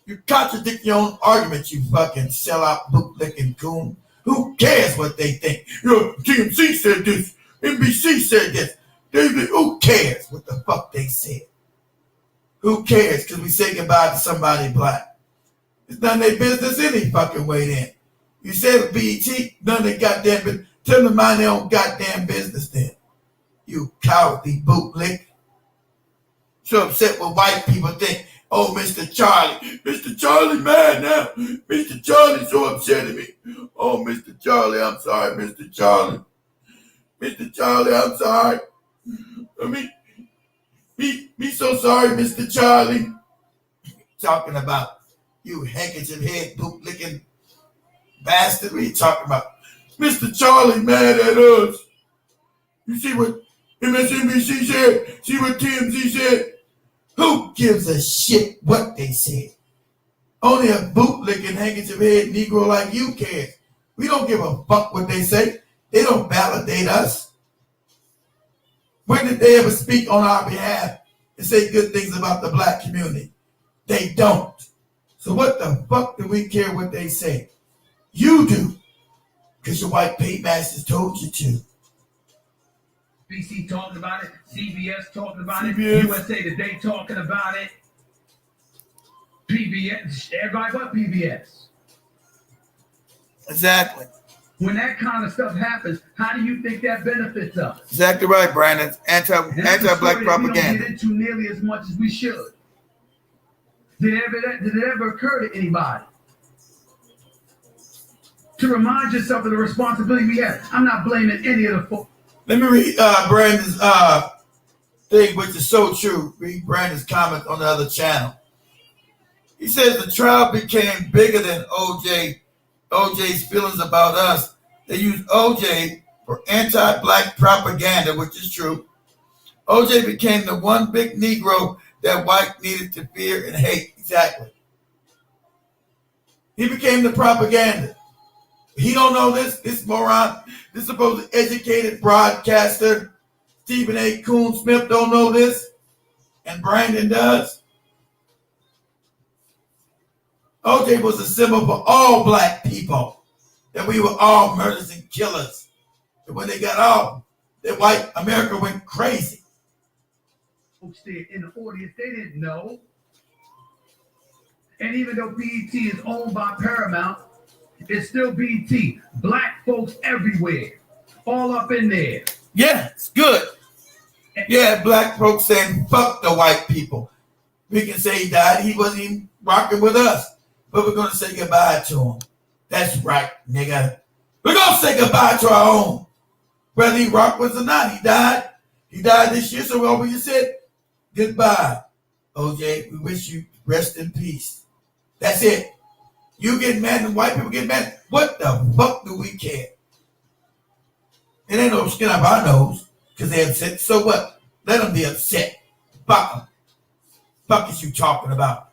You contradict your own argument, you fucking sellout, bootlicking coon. Who cares what they think? You know, TMZ said this. NBC said this. Who cares what the fuck they said? Who cares? Because we say goodbye to somebody black. It's none of their business any fucking way then. You said BET, none of their goddamn business. Tell them to mind their own goddamn business then. You cowardly bootlick. So upset with white people think, oh, Mr. Charlie. Mr. Charlie mad now. Mr. Charlie so upset at me. Oh, Mr. Charlie, I'm sorry, Mr. Charlie. Mr. Charlie, I'm sorry. I mean, me so sorry, Mr. Charlie. Talking about you handkerchief head bootlicking bastard. What are you talking about? Mr. Charlie mad at us. You see what MSNBC said? See what TMZ said? Who gives a shit what they said? Only a bootlicking handkerchief head Negro like you cares. We don't give a fuck what they say. They don't validate us. When did they ever speak on our behalf and say good things about the black community? They don't. So what the fuck do we care what they say? You do. Because your white paymasters told you to. BC talking about it, CBS talking about it, CBS. USA Today talking about it, PBS, everybody but PBS. Exactly. When that kind of stuff happens, how do you think that benefits us? Exactly right, Brandon. And that's a Anti-black story that we don't propaganda. get into nearly as much as we should. Did it ever occur to anybody to remind yourself of the responsibility we have? I'm not blaming any of the folks. Let me read Brandon's thing, which is so true. Read Brandon's comment on the other channel. He says the trial became bigger than OJ's feelings about us. They used OJ for anti-black propaganda, which is true. OJ became the one big Negro that white needed to fear and hate. Exactly. He became the propaganda. He don't know this moron, this supposed educated broadcaster, Stephen A. Coon Smith don't know this, and Brandon does. OJ was a symbol for all black people, that we were all murderers and killers. And when they got off, that white America went crazy. Folks there in the audience, they didn't know. And even though BET is owned by Paramount, it's still BET. Black folks everywhere, all up in there. Yeah, it's good. Yeah, black folks saying fuck the white people. We can say he died. He wasn't even rocking with us. But we're going to say goodbye to him. That's right, nigga. We're going to say goodbye to our own. Whether he rocked with us or not, he died. He died this year, so what we just said, goodbye, OJ. We wish you rest in peace. That's it. You get mad and white people get mad. What the fuck do we care? It ain't no skin up our nose because they're upset. So what? Let them be upset. Fuck them. Fuck is you talking about?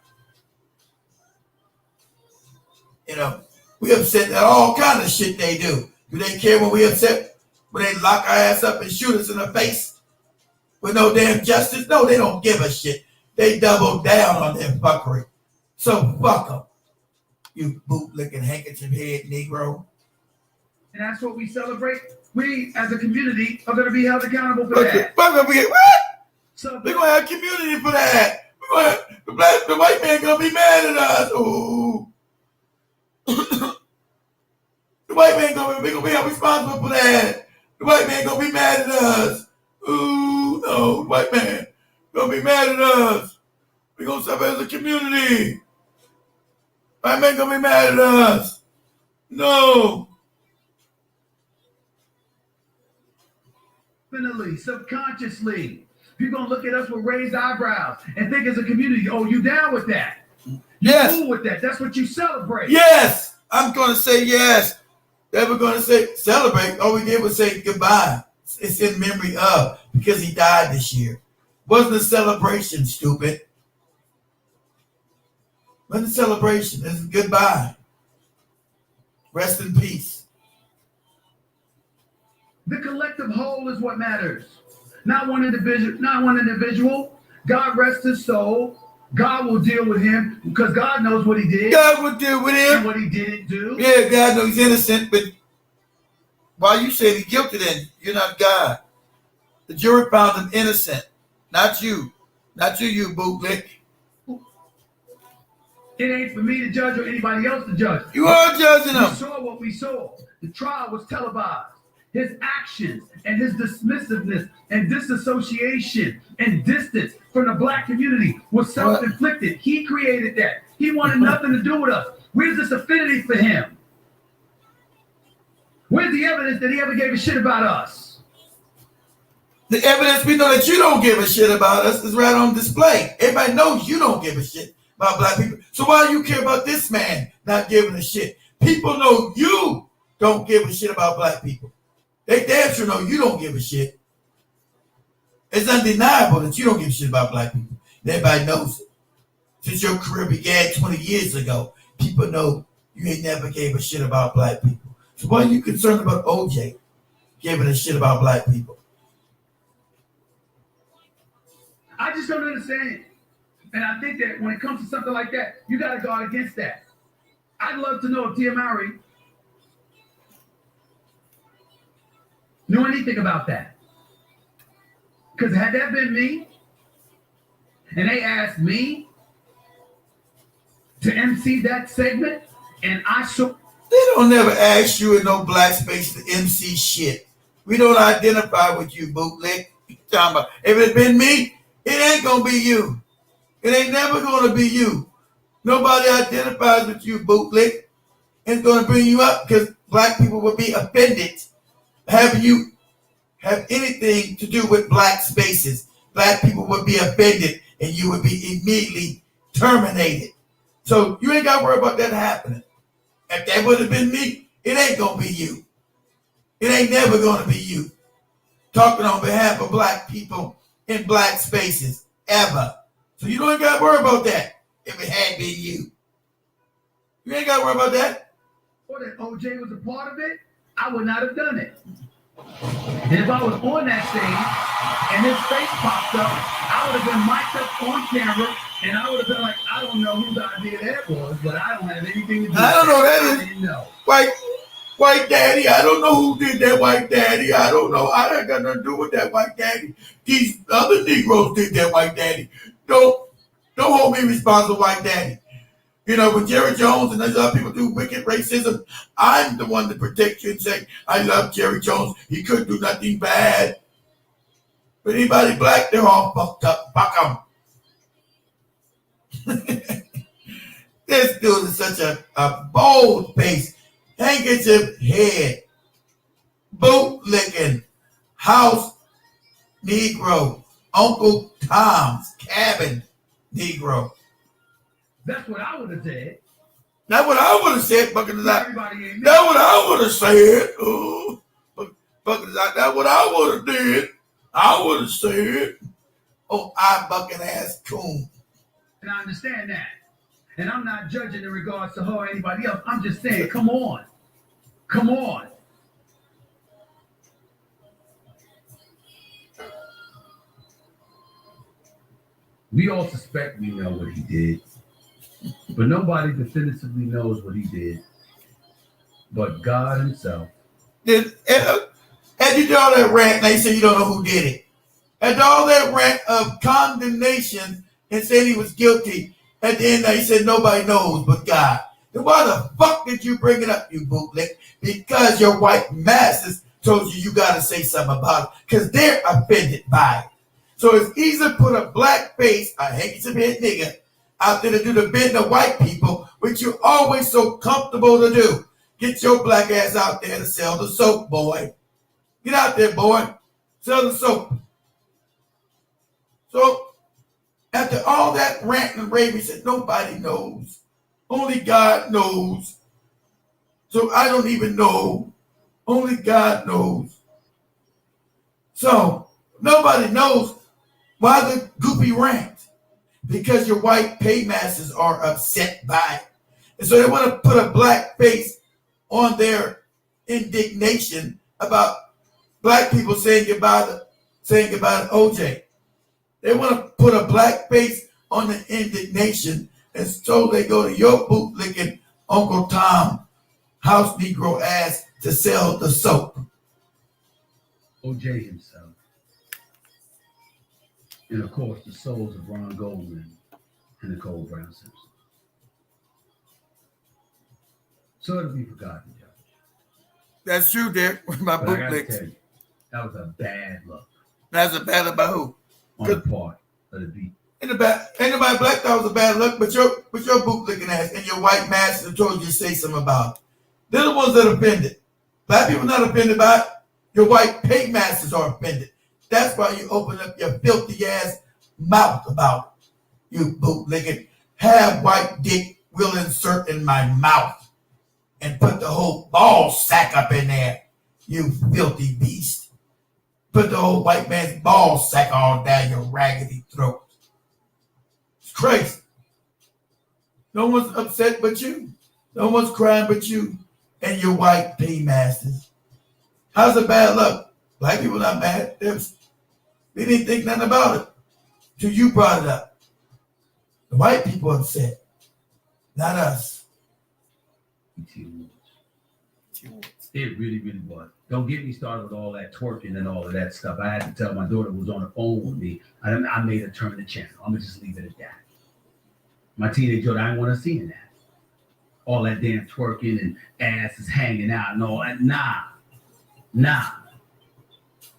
You know, we upset at all kind of shit they do. Do they care when we upset? When they lock our ass up and shoot us in the face with no damn justice? No, they don't give a shit. They double down on their fuckery. So fuck them. You bootlicking handkerchief head Negro. And that's what we celebrate. We, as a community, are going to be held accountable for that. What? So We're going to have community for that. The white man going to be mad at us. Ooh. The white man going to be held responsible for that. The white man going to be mad at us. Ooh, no, the white man going to be mad at us. We're going to suffer as a community. White man going to be mad at us. No. Subconsciously, you're going to look at us with raised eyebrows and think as a community, oh, you down with that? Yes. Cool with that. That's what you celebrate. Yes. I'm going to say yes. They were going to say celebrate. All we did was say goodbye. It's in memory of, because he died this year. Wasn't a celebration, stupid. Wasn't a celebration. It's goodbye. Rest in peace. The collective whole is what matters. Not one individual. God rest his soul. God will deal with him because God knows what he did. God will deal with him. And what he didn't do. Yeah, God knows he's innocent, but while you say he's guilty, then you're not God. The jury found him innocent. Not you. Not you bootlick. It ain't for me to judge or anybody else to judge. You are judging him. We saw what we saw. The trial was televised. His actions and his dismissiveness and disassociation and distance from the black community was self-inflicted. He created that. He wanted nothing to do with us. Where's this affinity for him? Where's the evidence that he ever gave a shit about us? The evidence we know that you don't give a shit about us is right on display. Everybody knows you don't give a shit about black people. So why do you care about this man not giving a shit? People know you don't give a shit about black people. They damn sure know you don't give a shit. It's undeniable that you don't give a shit about black people. Everybody knows it. Since your career began 20 years ago, people know you ain't never gave a shit about black people. So why are you concerned about OJ giving a shit about black people? I just don't understand. And I think that when it comes to something like that, you got to guard against that. I'd love to know if Tia Mowry knew anything about that. Because had that been me, and they asked me to MC that segment, and I saw... They don't never ask you in no black space to MC shit. We don't identify with you, bootleg. If it been me, it ain't gonna be you. It ain't never gonna be you. Nobody identifies with you, bootleg. It's gonna bring you up because black people will be offended having you have anything to do with black spaces. Black people would be offended and you would be immediately terminated. So you ain't gotta worry about that happening. If that would have been me, it ain't gonna be you. It ain't never gonna be you. Talking on behalf of black people in black spaces, ever. So you don't gotta worry about that if it had been you. You ain't gotta worry about that. Or that OJ was a part of it, I would not have done it. And if I was on that stage and his face popped up, I would have been mic'd up on camera and I would have been like, I don't know whose idea that was, but I don't have anything to do with I don't know that I is didn't know. White daddy. I don't know who did that, white daddy. I don't know. I ain't got nothing to do with that, white daddy. These other Negroes did that, white daddy. Don't hold me responsible, white daddy. You know, when Jerry Jones and those other people do wicked racism, I'm the one to protect you and say, I love Jerry Jones. He couldn't do nothing bad. But anybody black, they're all fucked up. Fuck them. This dude is such a bold face, handkerchief head, boot licking, house Negro, Uncle Tom's cabin Negro. That's what I would have said. That's what I would have said, Bucket is out. Everybody ain't That's what I would have said. Oh, Bucket is out. That's what I would have did. I would have said, oh, I bucking ass coon. And I understand that. And I'm not judging in regards to her or anybody else. I'm just saying, come on. Come on. We all suspect we know what he did, but nobody definitively knows what he did but God himself. And you did all that rant, they say you don't know who did it. And all that rant of condemnation and said he was guilty, at the end they said nobody knows but God. Then why the fuck did you bring it up, you bootleg? Because your white masses told you got to say something about it, because they're offended by it. So it's easy to put a black face, a hanky head nigga, out there to do the bidding of white people, which you're always so comfortable to do. Get your black ass out there to sell the soap, boy. Get out there, boy. Sell the soap. So after all that rant and rave, he said, nobody knows. Only God knows. So I don't even know. Only God knows. So nobody knows why the goopy rant. Because your white paymasters are upset by it. And so they want to put a black face on their indignation about black people saying goodbye to OJ. They want to put a black face on the indignation, and so they go to your bootlicking Uncle Tom house Negro ass to sell the soap. OJ himself. And of course, the souls of Ron Goldman and Nicole Brown Simpson. So it'll be forgotten, Judge. That's true, Derek. With my But I gotta bootlicks. tell you, that was a bad look That's a bad look by who? on the part of the beat. Ain't nobody black thought it was a bad look, but your bootlicking ass and your white masters told you to say something about it. They're the ones that are offended. Black people not offended by it. Your white paymasters are offended. That's why you open up your filthy ass mouth about it. You bootlicking. Have white dick will insert in my mouth and put the whole ball sack up in there. You filthy beast. Put the whole white man's ball sack all down your raggedy throat. It's crazy. No one's upset but you. No one's crying but you and your white paymasters. How's it bad luck? Black people not mad. They didn't think nothing about it till you brought it up. The white people upset, not us. It really, really was. Don't get me started with all that twerking and all of that stuff. I had to tell my daughter who was on the phone with me. I made her turn the channel. I'm gonna just leave it at that. My teenage daughter, I didn't want her seeing that. All that damn twerking and ass is hanging out and all that. Nah.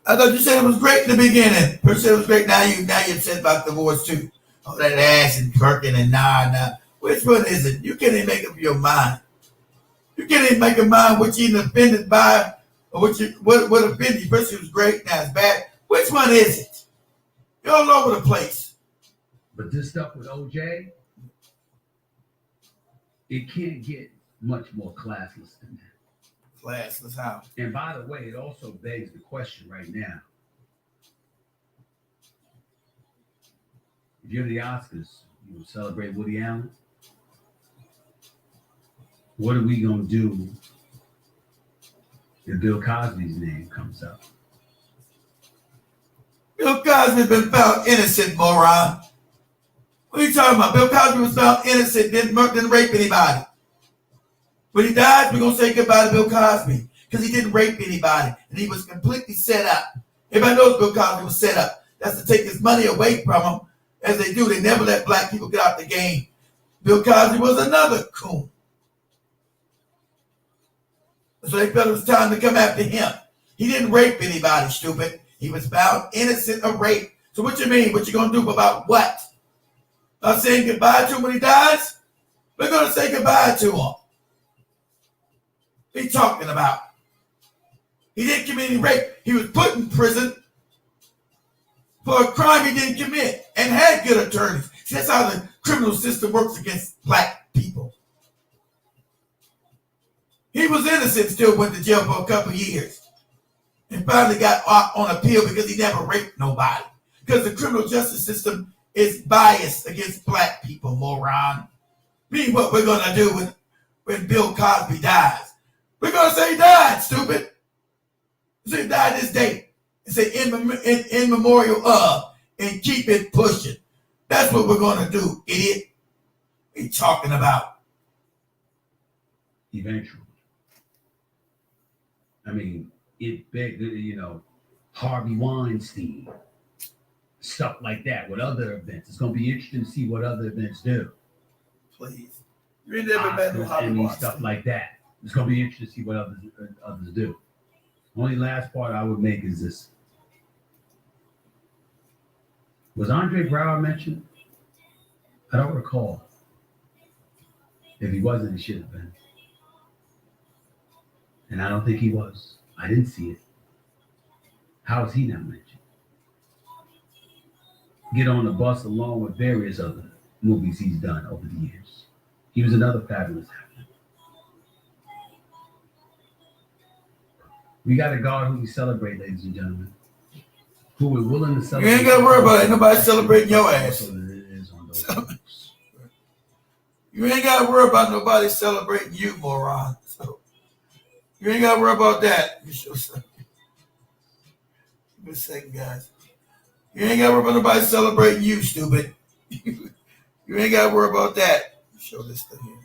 I thought you said it was great in the beginning. First said it was great. Now you're upset about divorce too. All that ass and twerking and nah. Which one is it? You can't even make up your mind. You can't even make a mind what you offended by or what offended you. First it was great, now it's bad. Which one is it? You're all over the place. But this stuff with OJ, it can't get much more classless than that. Classless how? And by the way, it also begs the question right now. If you're the Oscars, you will celebrate Woody Allen. What are we going to do if Bill Cosby's name comes up? Bill Cosby's been found innocent, moron. What are you talking about? Bill Cosby was found innocent, didn't rape anybody. When he died, we're going to say goodbye to Bill Cosby because he didn't rape anybody and he was completely set up. Everybody knows Bill Cosby was set up. That's to take his money away from him. As they do, they never let black people get out the game. Bill Cosby was another coon. So they felt it was time to come after him. He didn't rape anybody, stupid. He was found innocent of rape. So what you mean? What you going to do about what? Not saying goodbye to him when he dies? We're going to say goodbye to him. What are you talking about? He didn't commit any rape. He was put in prison for a crime he didn't commit and had good attorneys. See, that's how the criminal system works against black people. He was innocent, still went to jail for a couple years. And finally got off on appeal because he never raped nobody. Because the criminal justice system is biased against black people, moron. Mean what we're going to do when Bill Cosby dies. We're going to say he died, stupid. Say he died this day. And say in memorial of, and keep it pushing. That's what we're going to do, idiot. What are you talking about? Eventually. I mean, it begged, you know, Harvey Weinstein, stuff like that with other events. It's going to be interesting to see what other events do. Please. You ain't never met no Harvey Weinstein. Stuff like that. It's going to be interesting to see what others do. Only last part I would make is this. Was Andre Brower mentioned? I don't recall. If he wasn't, he should have been. And I don't think he was. I didn't see it. How is he not mentioned? Get on the bus along with various other movies he's done over the years. He was another fabulous actor. We got a God who we celebrate, ladies and gentlemen. Who we're willing to celebrate. You ain't got to worry about it. Ain't nobody celebrating your ass. You ain't got to worry about nobody celebrating you, moron. So you ain't got to worry about that. You sure so. Give me a second, guys. You ain't got to worry about nobody celebrating you, stupid. You ain't got to worry about that. Show this thing here.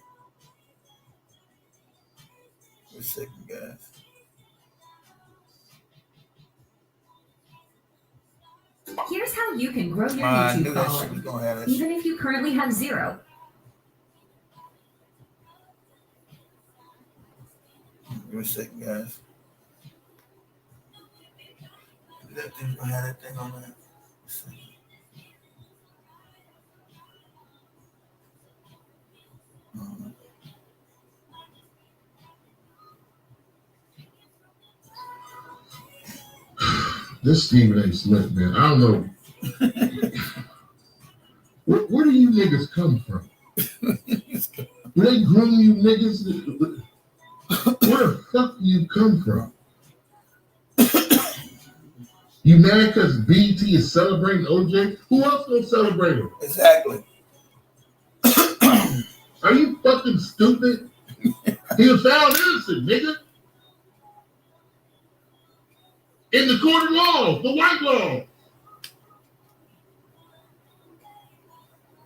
Give me a second, guys. Here's how you can grow your YouTube following, even if you currently have 0. Give me a second, guys. That thing's gonna have that thing on there. This Stephen A. Smith, man, I don't know. Where do you niggas come from? Do they groom you niggas? Where the fuck do you come from? You mad because BT is celebrating OJ? Who else gonna celebrate him? Exactly. Are you fucking stupid? He was found innocent, nigga. In the court of law, the white law.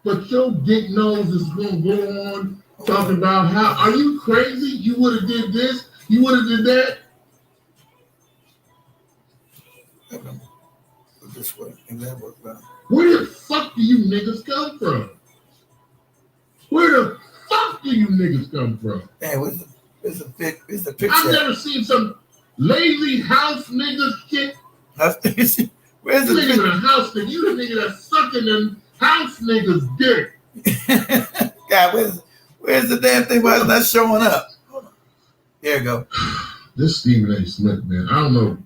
But your dick nose is gonna go on talking about how, are you crazy? You would have did this, you would have did that. Put this way, and that work better. Where the fuck do you niggas come from? Where the fuck do you niggas come from? Hey, where's the picture? I've never seen some lazy house niggas shit. Where's the nigga in a house nigga? You the nigga that's sucking them house niggas dick. God, where's the damn thing? Why it's not showing up? There you go. This Stephen A. Smith, man, I don't know.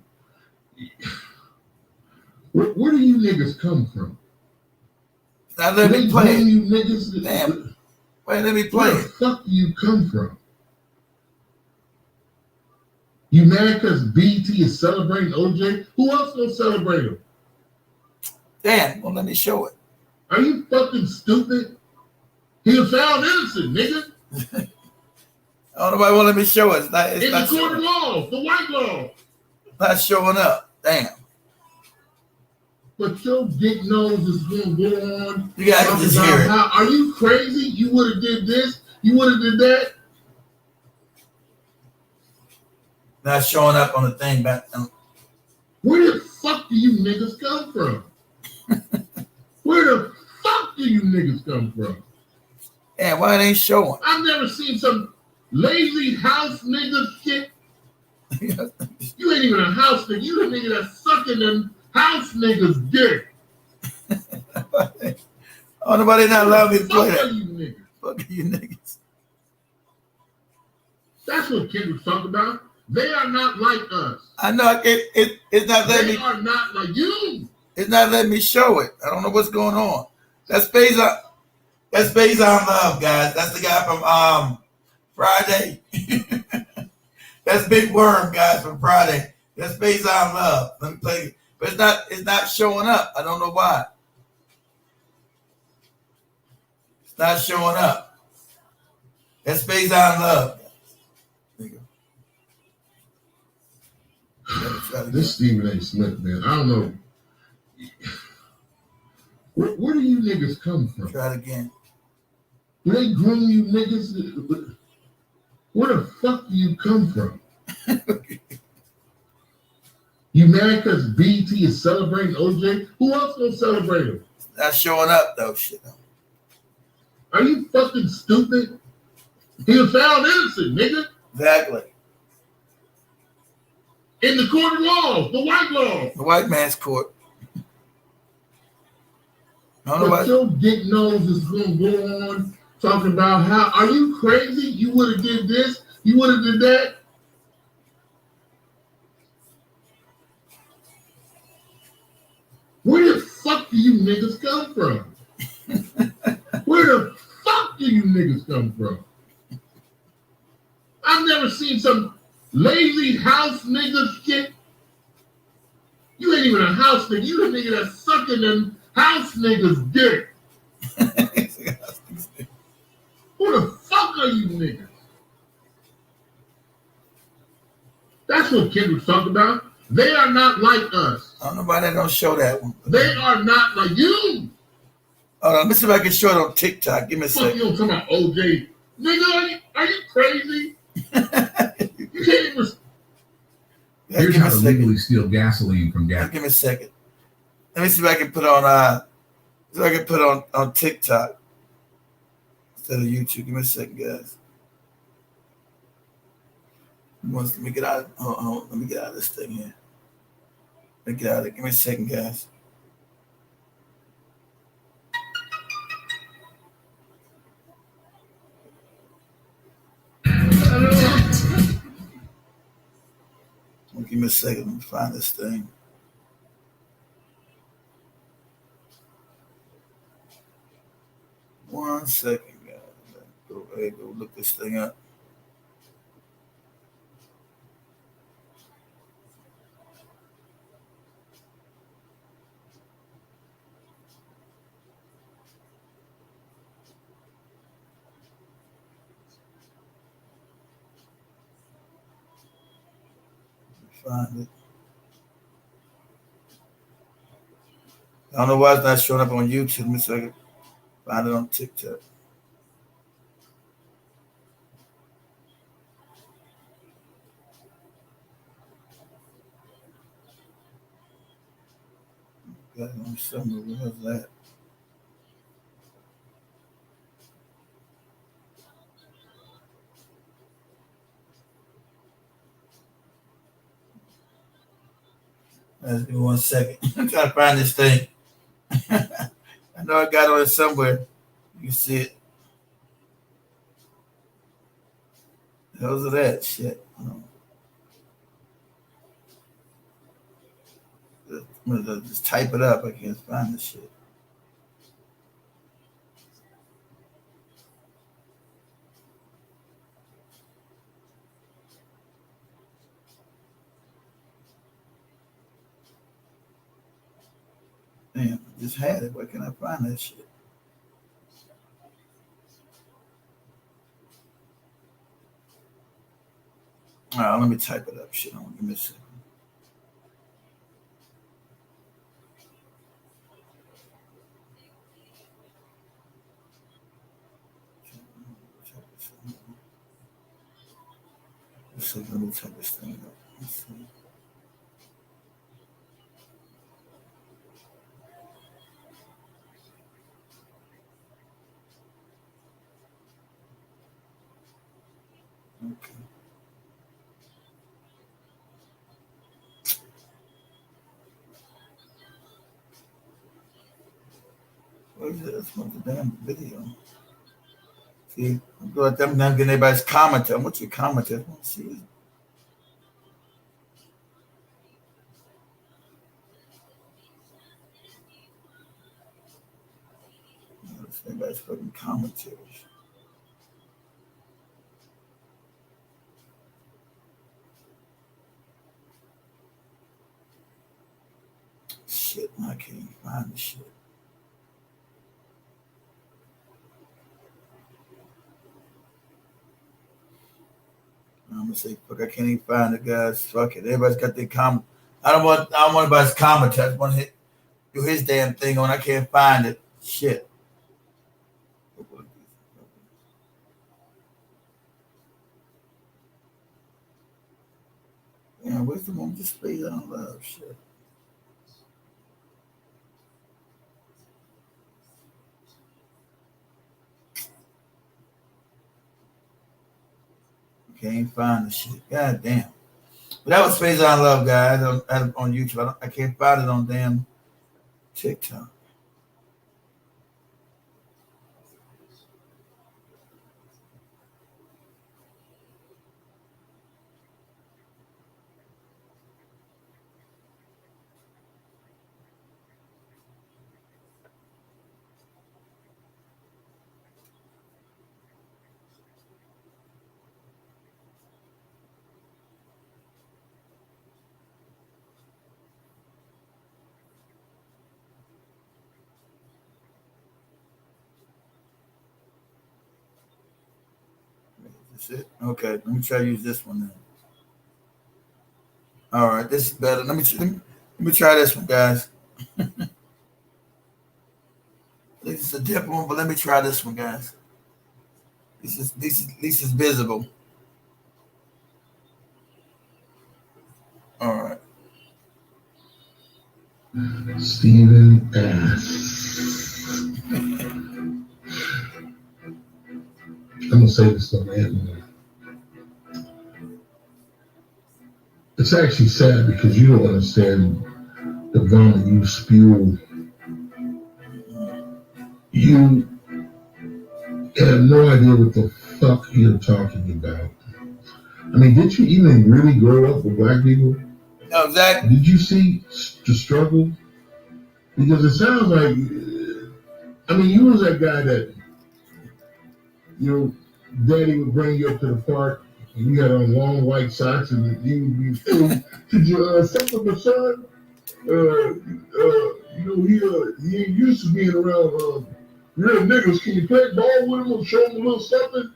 Where do you niggas come from? Now let me play it. You niggas, damn. Wait, let me play it. Where the fuck do you come from? You mad because BT is celebrating OJ? Who else gonna celebrate him? Damn, well, let me show it. Are you fucking stupid? He was found innocent, nigga. Oh, nobody want to let me show it. It's in not the court of law, the white law. Not showing up. Damn. But your dick nose is gonna go on. You guys just hear it. Are you crazy? You would have did this. You would have did that. Not showing up on the thing back. Where the fuck do you niggas come from? Where the fuck do you niggas come from? Yeah, why it ain't showing? I've never seen some lazy house nigga shit. You ain't even a house nigga. You the nigga that's sucking them house niggas dick. Oh, nobody not allowed me to play that. Fuck you niggas. Fuck you niggas. That's what Kendrick's talking about. They are not like us. I know it's not letting me. They are not like you. It's not letting me show it. I don't know what's going on. That's Faison. That's Faison Love, guys. That's the guy from Friday. That's Big Worm, guys, from Friday. That's Based on Love. Let me play it. But it's not showing up. I don't know why. It's not showing up. That's Based on Love. There you go. This Stephen A. Smith, man, I don't know. Where do you niggas come from? Try it again. Do they groom you niggas? Where the fuck do you come from? You mad because BT is celebrating OJ? Who else gonna celebrate him? It's not showing up, though. Shit. Are you fucking stupid? He was found innocent, nigga. Exactly. In the court of law, the white law. The white man's court. But your dick nose is gonna go on talking about how, are you crazy? You would have did this, you would have did that. Where the fuck do you niggas come from? Where the fuck do you niggas come from? I've never seen some lazy house nigga shit. You ain't even a house nigga. You the nigga that's sucking them house niggas dick. Who the fuck are you niggas? That's what Kid was talking about. They are not like us. I don't know why they don't show that one. They are not like you. Hold on, let me see if I can show it on TikTok. Give me a Fuck second. you don't talk about OJ. Nigga, are you crazy? You can't even. Here's how to legally steal gasoline from gas. Give me a second. Let me see if I can put it on TikTok instead of YouTube. Give me a second, guys. Let me get out. Let me get out of this thing here. Let me get out of it. Give me a second, guys. Give me a second. Let me find this thing. One second, guys. Go look this thing up. Find it. I don't know why it's not showing up on YouTube. Let me see if I can find it on TikTok. Got it on somewhere. Where's that? Give me 1 second. I'm trying to find this thing. I know I got it somewhere. You see it. How's that shit? Just type it up. I can't find this shit. Damn, I just had it. Where can I find that shit? All right, let me type it up. Shit, give me a second. Let me type this thing up. Let's see. Okay. What is it? That's not the damn video. See, I'm going to them getting everybody's commenter. What's your commenter? Let's see. Everybody's fucking commentators. I can't find the shit. I'm gonna say fuck. I can't even find the guys. Fuck it. Everybody's got their comment. I don't want anybody's comment. I just want to do his damn thing on. I can't find it. Shit. Yeah, where's the moment display on love? Shit. Can't find the shit. God damn. But that was Phase on Love, guys, on YouTube. I can't find it on damn TikTok. That's it. Okay, let me try to use this one then. All right, this is better. Let me try this one, guys. This is a different one, but let me try this one, guys. This is visible. All right. Stephen asks. I'm gonna say this on the It's actually sad because you don't understand the vomit you spew. You have no idea what the fuck you're talking about. I mean, did you even really grow up with black people? No, exactly. Did you see the struggle? Because it sounds like, I mean, you was that guy that your daddy would bring you up to the park and you had on long white socks and you would be, could you suck with my son? He ain't used to being around real niggas. Can you play ball with him or show him a little something?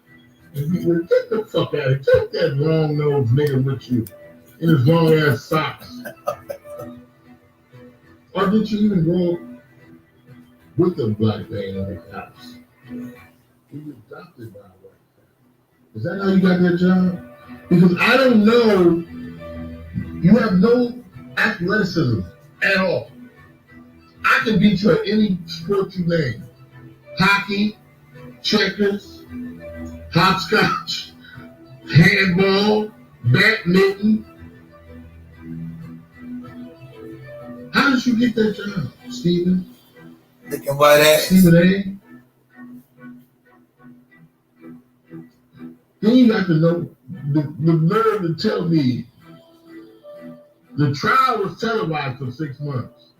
And he would get the fuck out of here. Take that long nosed nigga with you in his long ass socks. Or did you even grow up with a black man in the house? You were adopted by a white man. Is that how you got that job? Because I don't know, you have no athleticism at all. I can beat you at any sport you name. Hockey, checkers, hopscotch, handball, badminton. How did you get that job, Stephen? Looking white ass. Stephen A. Then you got to know the nerve to tell me the trial was televised for 6 months.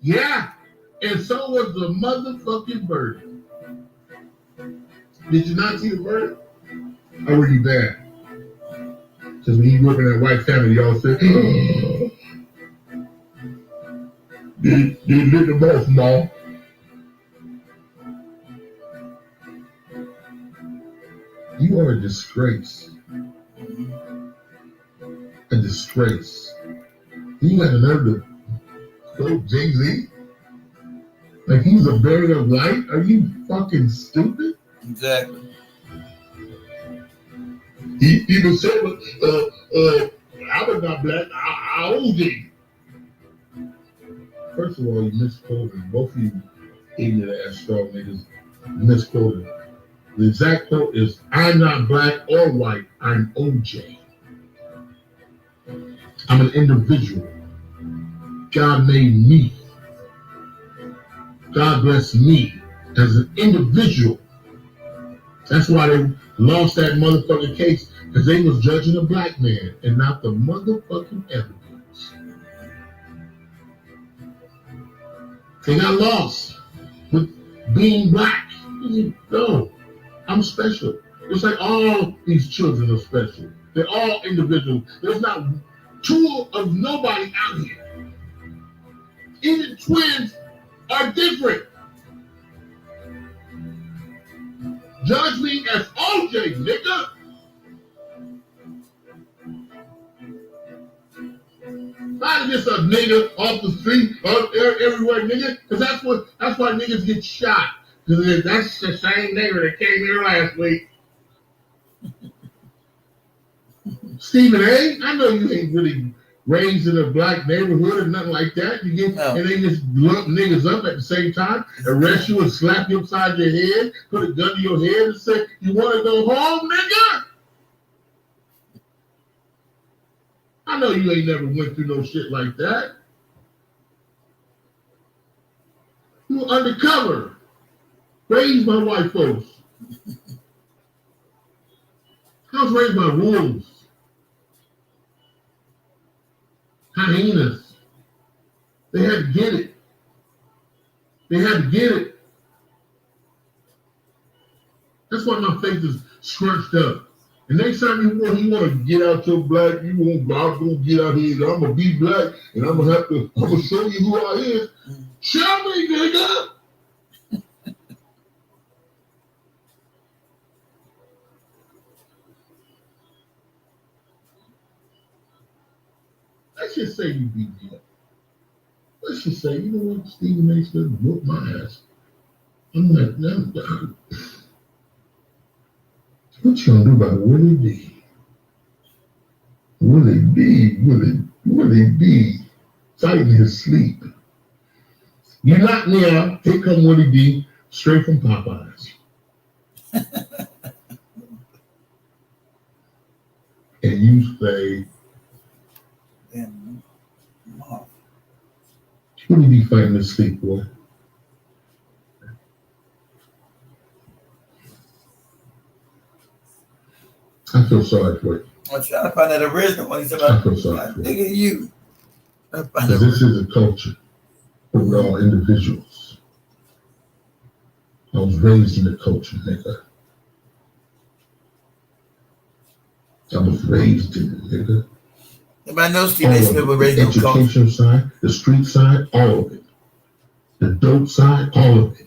Yeah, and so was the motherfucking verdict. Did you not see the verdict? Or were you bad? Because when you grew up in that white family, y'all said, they lit them off, Mom. You are a disgrace. A disgrace. You got the nerve to quote Jay-Z? Like he's a bearer of light? Are you fucking stupid? Exactly. He even said, I was not black, I owned it. First of all, you misquoted. Both of you ignorant ass strong niggas misquoted. The exact quote is, I'm not black or white, I'm OJ. I'm an individual. God made me. God bless me as an individual. That's why they lost that motherfucking case, because they was judging a black man and not the motherfucking evidence. They got lost with being black. No, I'm special. It's like all these children are special. They're all individuals. There's not two of nobody out here. Even twins are different. Judge me as OJ, nigga. Not just a nigga off the street, everywhere, nigga. Because that's why niggas get shot. Because that's the same nigga that came here last week. Stephen A., I know you ain't really raised in a black neighborhood or nothing like that. You get and they just lump niggas up at the same time, arrest you and slap you upside your head, put a gun to your head and say, "You want to go home, nigga?" I know you ain't never went through no shit like that. You were undercover. Raised by white folks. I was raised by wolves. Hyenas. They had to get it. They had to get it. That's why my face is scrunched up. And next time you want to get out your black, you won't get out here. I'm gonna be black, and I'm gonna show you who I is. Show me, nigga. Let's just say you beat me up. Let's just say, you know what, Stephen A. Smith whooped my ass. I'm like, no, what you gonna do about Willie D? Willie D fighting his sleep. You knock me out, here come Willie D, straight from Popeyes. And you say, Willie D fighting his sleep, boy. I feel sorry for you. I'm trying to find that original one. He said, I feel sorry for you. Because this is a culture. We're all individuals. I was raised in the culture, nigga. I was raised in it, nigga. Everybody knows Stephen Smith was raised in the culture. The education side, the street side, all of it. The dope side, all of it.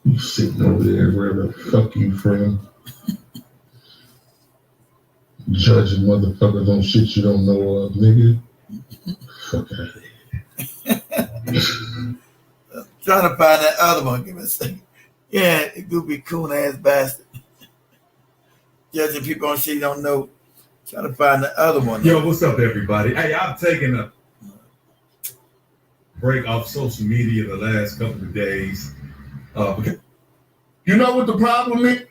You sitting over there wherever the fuck you from. Judging motherfuckers on shit you don't know of, nigga. Fuck out of here. Trying to find that other one. Give me a second. Yeah, it goofy coon ass bastard. Judging people on shit you don't know. Trying to find the other one. Yo, what's up, everybody? Hey, I've taken a break off social media the last couple of days. You know what the problem is?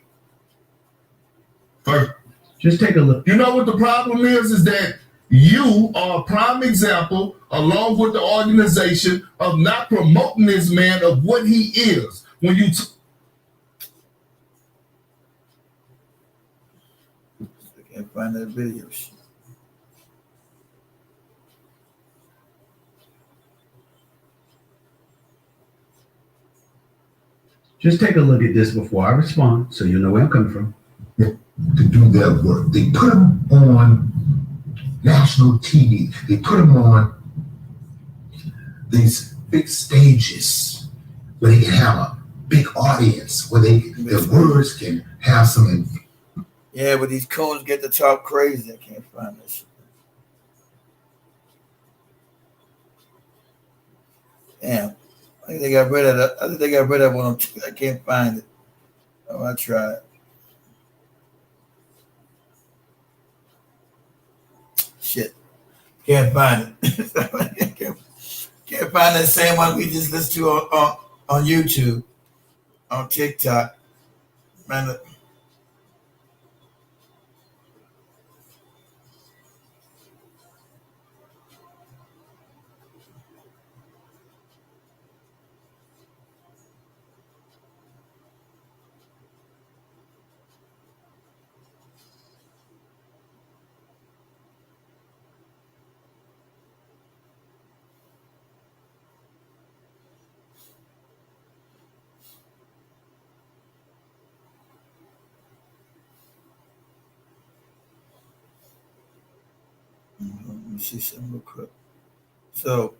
Just take a look. You know what the problem is that you are a prime example, along with the organization, of not promoting this man of what he is. When you I can't find that video. Just take a look at this before I respond, so you know where I'm coming from. To do their work. They put them on national TV. They put them on these big stages where they can have a big audience, where their words can have some. Yeah, but these coons get to talk crazy. I can't find this. Damn. I think they got rid of that. I think they got rid of one. I can't find it. Oh, I tried. Shit. Can't find it. Can't find that same one we just listened to on YouTube, on TikTok. Man, me see something real quick. So,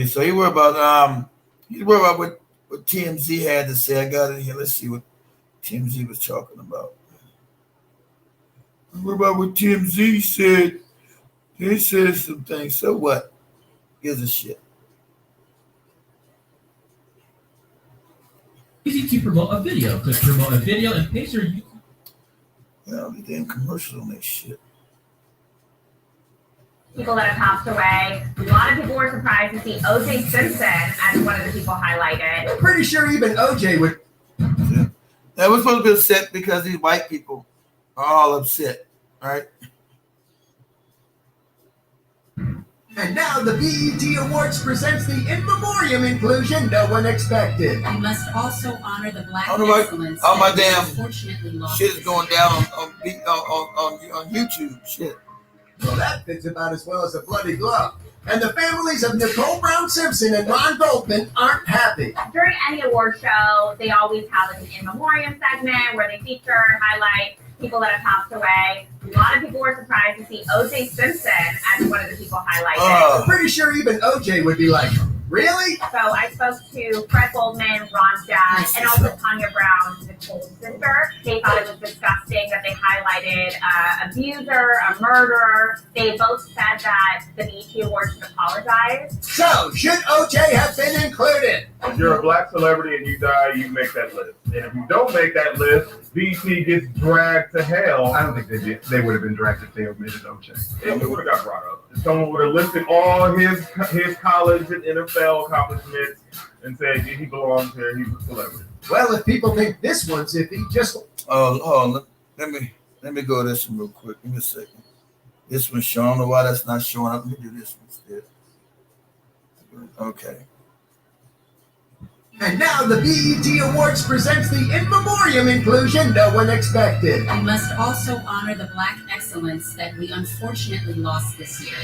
so you worry about what TMZ had to say. I got it here. Let's see what TMZ was talking about. What about what TMZ said? They said some things. So what? Gives a shit. Easy to promote a video. Click promote a video and paste your. Well, the damn commercial on that shit. People that have passed away. A lot of people were surprised to see O.J. Simpson as one of the people highlighted. I'm pretty sure even O.J. would. Yeah. Now, we're supposed to be upset because these white people are all upset, right? And now the BET Awards presents the In Memoriam inclusion no one expected. We must also honor the Black excellence. All my damn shit is going down on YouTube. Shit. Well, that fits about as well as a bloody glove. And the families of Nicole Brown Simpson and Ron Goldman aren't happy. During any award show, they always have an In Memoriam segment where they feature, highlight people that have passed away. A lot of people were surprised to see O.J. Simpson as one of the people highlighted. I'm pretty sure even O.J. would be like, really? So I spoke to Fred Goldman, Ron's dad, and also Tanya Brown, Nicole's sister. They thought it was disgusting that they highlighted an abuser, a murderer. They both said that the BET Awards should apologize. So, should O.J. have been included? If you're a black celebrity and you die, you make that list. And if you don't make that list, BET gets dragged to hell. I don't think they did. They would have been dragged if they omitted O.J. It would have got brought up. Someone would have listed all his college and NFL accomplishments and said he belongs here. He's a celebrity. Well, if people think this one's iffy, just let me go to this one real quick. Give me a second. This one's showing. I don't know why that's not showing up. Let me do this one instead. Okay. And now the BET Awards presents the In Memoriam inclusion no one expected. We must also honor the Black excellence that we unfortunately lost this year.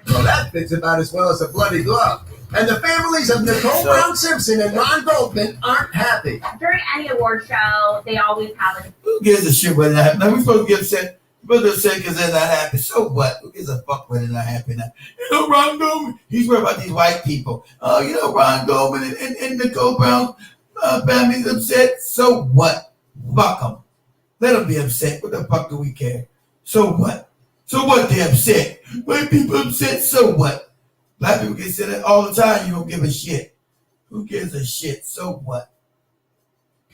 Well, that fits about as well as a bloody glove. And the families of Nicole Brown Simpson and Ron Goldman aren't happy. During any award show, they always have a... Who gives a shit whether that? Now we're supposed to get upset. We're supposed to say because they're not happy. So what? Who gives a fuck when they're not happy now? You know, Ron Goldman, he's worried about these white people. Oh, you know, Ron Goldman and Nicole Brown family's upset. So what? Fuck them. Let them be upset. What the fuck do we care? So what? So what? They're upset. White people upset. So what? Black people get said that all the time. You don't give a shit. Who gives a shit? So what?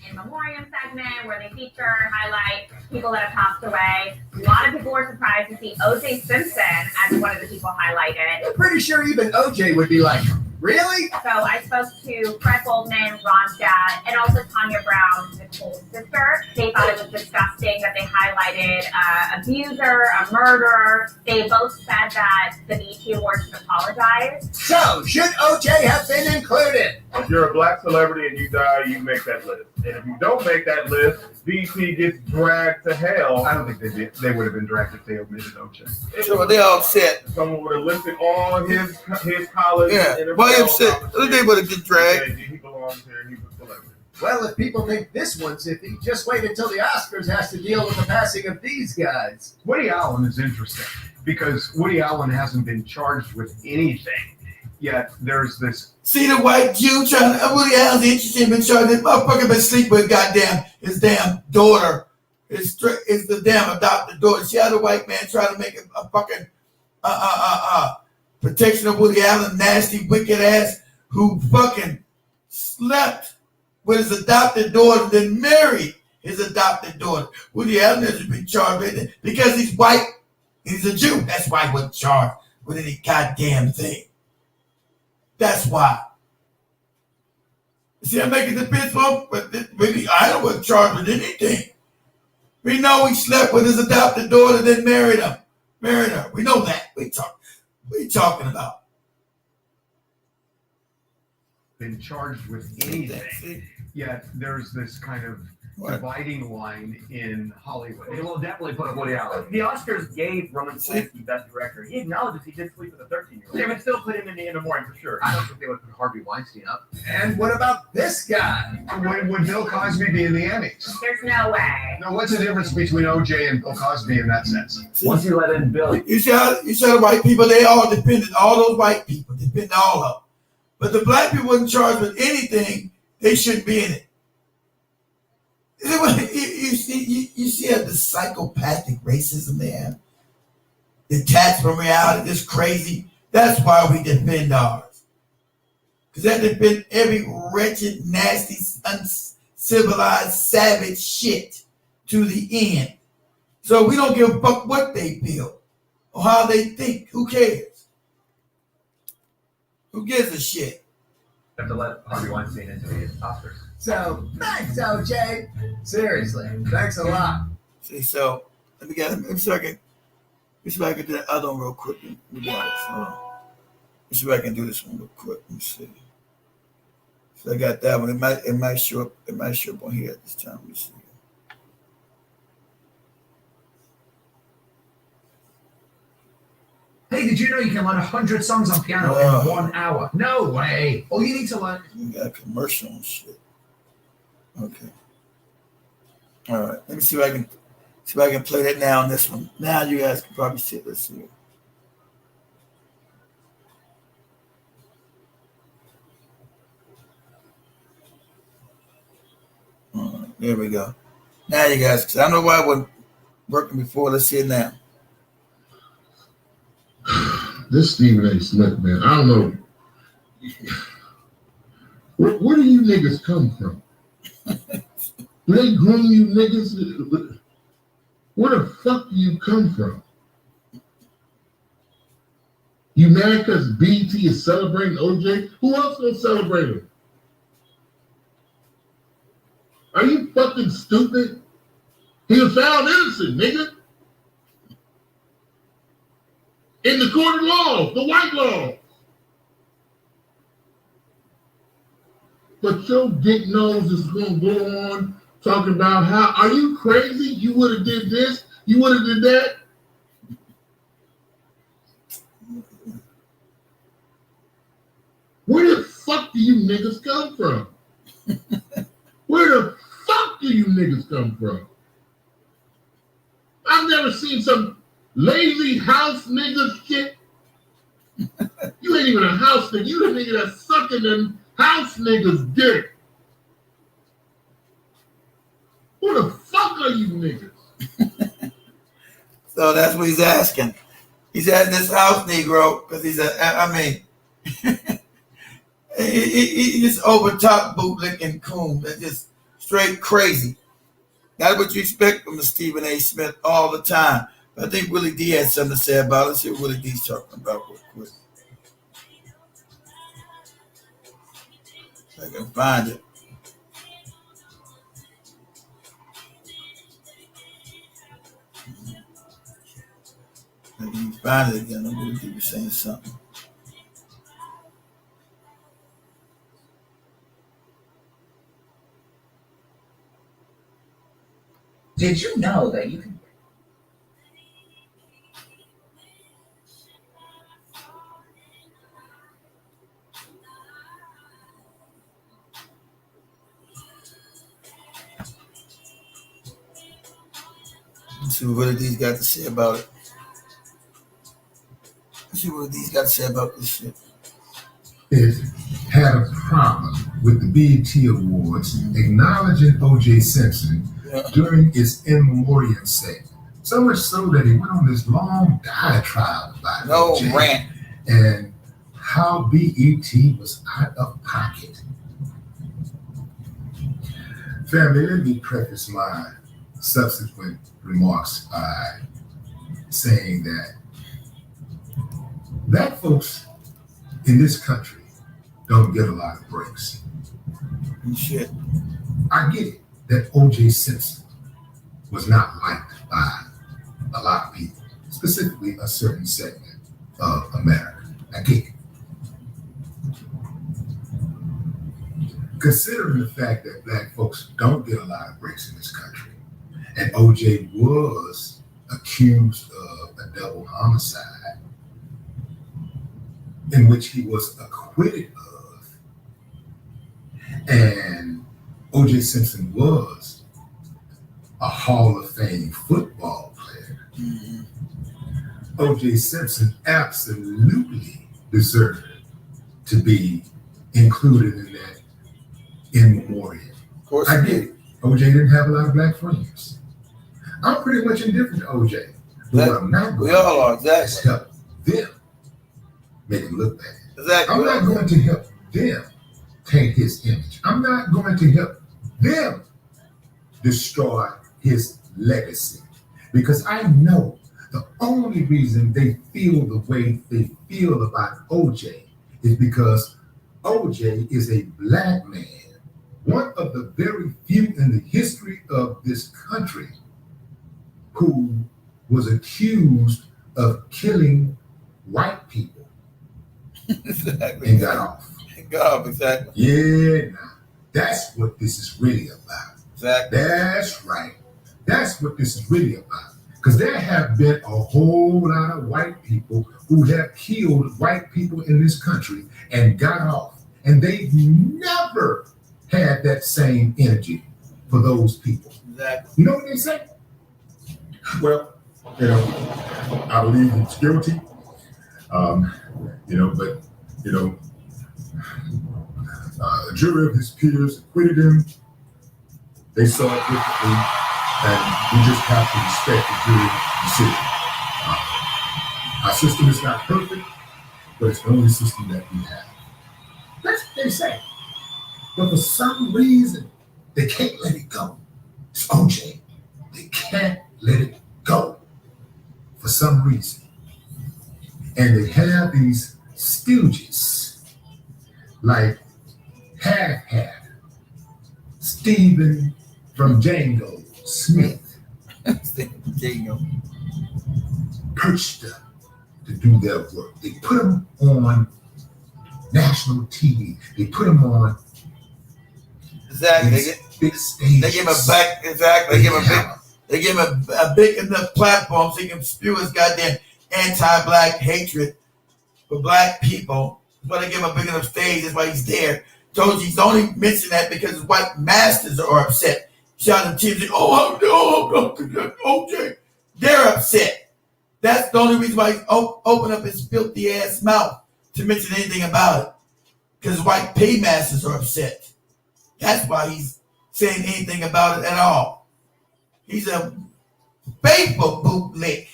In Memoriam segment where they feature, highlight people that have passed away. A lot of people were surprised to see O.J. Simpson as one of the people highlighted. I'm pretty sure even O.J. would be like, really? So I spoke to Fred Goldman, Ron's dad, and also Tanya Brown, Nicole's sister. They thought it was disgusting that they highlighted an abuser, a murderer. They both said that the BET Awards should apologize. So, should O.J. have been included? If you're a black celebrity and you die, you make that list. And if you don't make that list, BET gets dragged to hell. I don't think they did. They would have been dragged if they omitted O.J. So they all upset. Someone would have listed all his college. Yeah, and why upset? They would have get dragged. He belongs here. He's a celebrity. Well, if people think this one's iffy, just wait until the Oscars has to deal with the passing of these guys. Woody Allen is interesting because Woody Allen hasn't been charged with anything. Yet there's this. See the white Jew trying to. Woody Allen's interested in charged. This motherfucker been sleeping with his damn daughter. It's the damn adopted daughter. See how the white man trying to make a fucking protection of Woody Allen, nasty, wicked ass who fucking slept with his adopted daughter, then married his adopted daughter. Woody Allen hasn't been charged with it because he's white. He's a Jew. That's why he wasn't charged with any goddamn thing. That's why. See, I'm making the defense for him, but really, I don't want charged with anything. We know he slept with his adopted daughter, then married her. We know that. What are you talking about? Been charged with anything. Yet there's this kind of dividing line in Hollywood. They will definitely put a Woody Allen. The Oscars gave Roman Polanski Best Director. He acknowledges he did sleep with a 13-year-old. They would still put him in the Memoriam for sure. I don't think they would put Harvey Weinstein up. And what about this guy? Would Bill Cosby be in the Emmys? There's no way. No, what's the difference between OJ and Bill Cosby in that sense? Once you let in Bill, You see the white people, they all depended, all those white people, depend all of them. But the black people wasn't charged with anything, they shouldn't be in it. You see the psychopathic racism they have? Detached from reality, this crazy. That's why we defend ours. Because that defend every wretched, nasty, uncivilized, savage shit to the end. So we don't give a fuck what they feel or how they think. Who cares? Who gives a shit? have to let Harvey Weinstein into the Oscars. So, thanks, OJ. Seriously, thanks a lot. See, so let me get him. Let me see if I can do that other one real quick. We got it. Let me see if I can do this one real quick. Let me see. So I got that one. It might show up. It might show up on here at this time. Let me see. Hey, did you know you can learn 100 songs on piano in 1 hour? No way. All you need to learn. You got a commercial and shit. Okay. All right. Let me see if I can play that now on this one. Now you guys can probably see it. Let's see. All right, there we go. Now you guys, because I know why it wasn't working before. Let's see it now. This Stephen A. Smith, man, I don't know. Where do you niggas come from? Do they groom you niggas? Where the fuck do you come from? You mad because BT is celebrating OJ? Who else gonna celebrate him? Are you fucking stupid? He was found innocent, nigga. In the court of law, the white law. But your dick nose is gonna go on talking about how, are you crazy? You would have did this, you would have did that. Where the fuck do you niggas come from? Where the fuck do you niggas come from? I've never seen some lazy house nigga shit. You ain't even a house nigga. You the nigga that's sucking them house niggas' dick. Who the fuck are you niggas? So that's what he's asking. He's at this house Negro because he just over top bootlicking coon. That's just straight crazy. That's what you expect from Stephen A. Smith all the time. I think Willie D had something to say about it. Let's see what Willie D's talking about real quick. If I can find it. If I can find it again. I'm Willie D was saying something. Did you know that you can... Let's see what Willie D's got to say about it. Let's see what Willie D's got to say about this shit. It had a problem with the BET Awards acknowledging O.J. Simpson during its in memoriam segment. So much so that he went on this long diatribe about O.J. rant. And how BET was out of pocket. Family, let me preface my subsequent remarks by saying that folks in this country don't get a lot of breaks. Shit. I get it that O.J. Simpson was not liked by a lot of people, specifically a certain segment of America. I get it. considering the fact that black folks don't get a lot of breaks in this country, and OJ was accused of a double homicide in which he was acquitted of, and OJ Simpson was a Hall of Fame football player. Mm-hmm. OJ Simpson absolutely deserved to be included in that in memoriam. Of course, I get it. OJ didn't have a lot of black friends. I'm pretty much indifferent to OJ. But what I'm not going we all are, to do is exactly. help them make him look bad. Exactly. I'm not going to help them taint his image. I'm not going to help them destroy his legacy. Because I know the only reason they feel the way they feel about OJ is because OJ is a black man, one of the very few in the history of this country who was accused of killing white people. Exactly. And got off. Got off, exactly. Yeah, now, that's what this is really about. Exactly. That's right. That's what this is really about. Because there have been a whole lot of white people who have killed white people in this country and got off. And they've never had that same energy for those people. Exactly. You know what they say? Well, I believe he's guilty. But a jury of his peers acquitted him. They saw it differently, and we just have to respect the jury decision. Our system is not perfect, but it's the only system that we have. That's what they say. But for some reason, they can't let it go. It's OJ. They can't let it go for some reason. And they have these stooges like Half-Half, Stephan from Django Smith, perched up to do their work. They put them on national TV. They put them on exactly. big stages. They give him a back. Exactly. They give him a big enough platform so he can spew his goddamn anti-black hatred for black people. That's why they give him a big enough stage. That's why he's there. Told you he's only mentioning that because his white masters are upset. Shouting tears, OJ. They're upset. That's the only reason why he opened up his filthy ass mouth to mention anything about it. Because white paymasters are upset. That's why he's saying anything about it at all. He's a faithful bootlick,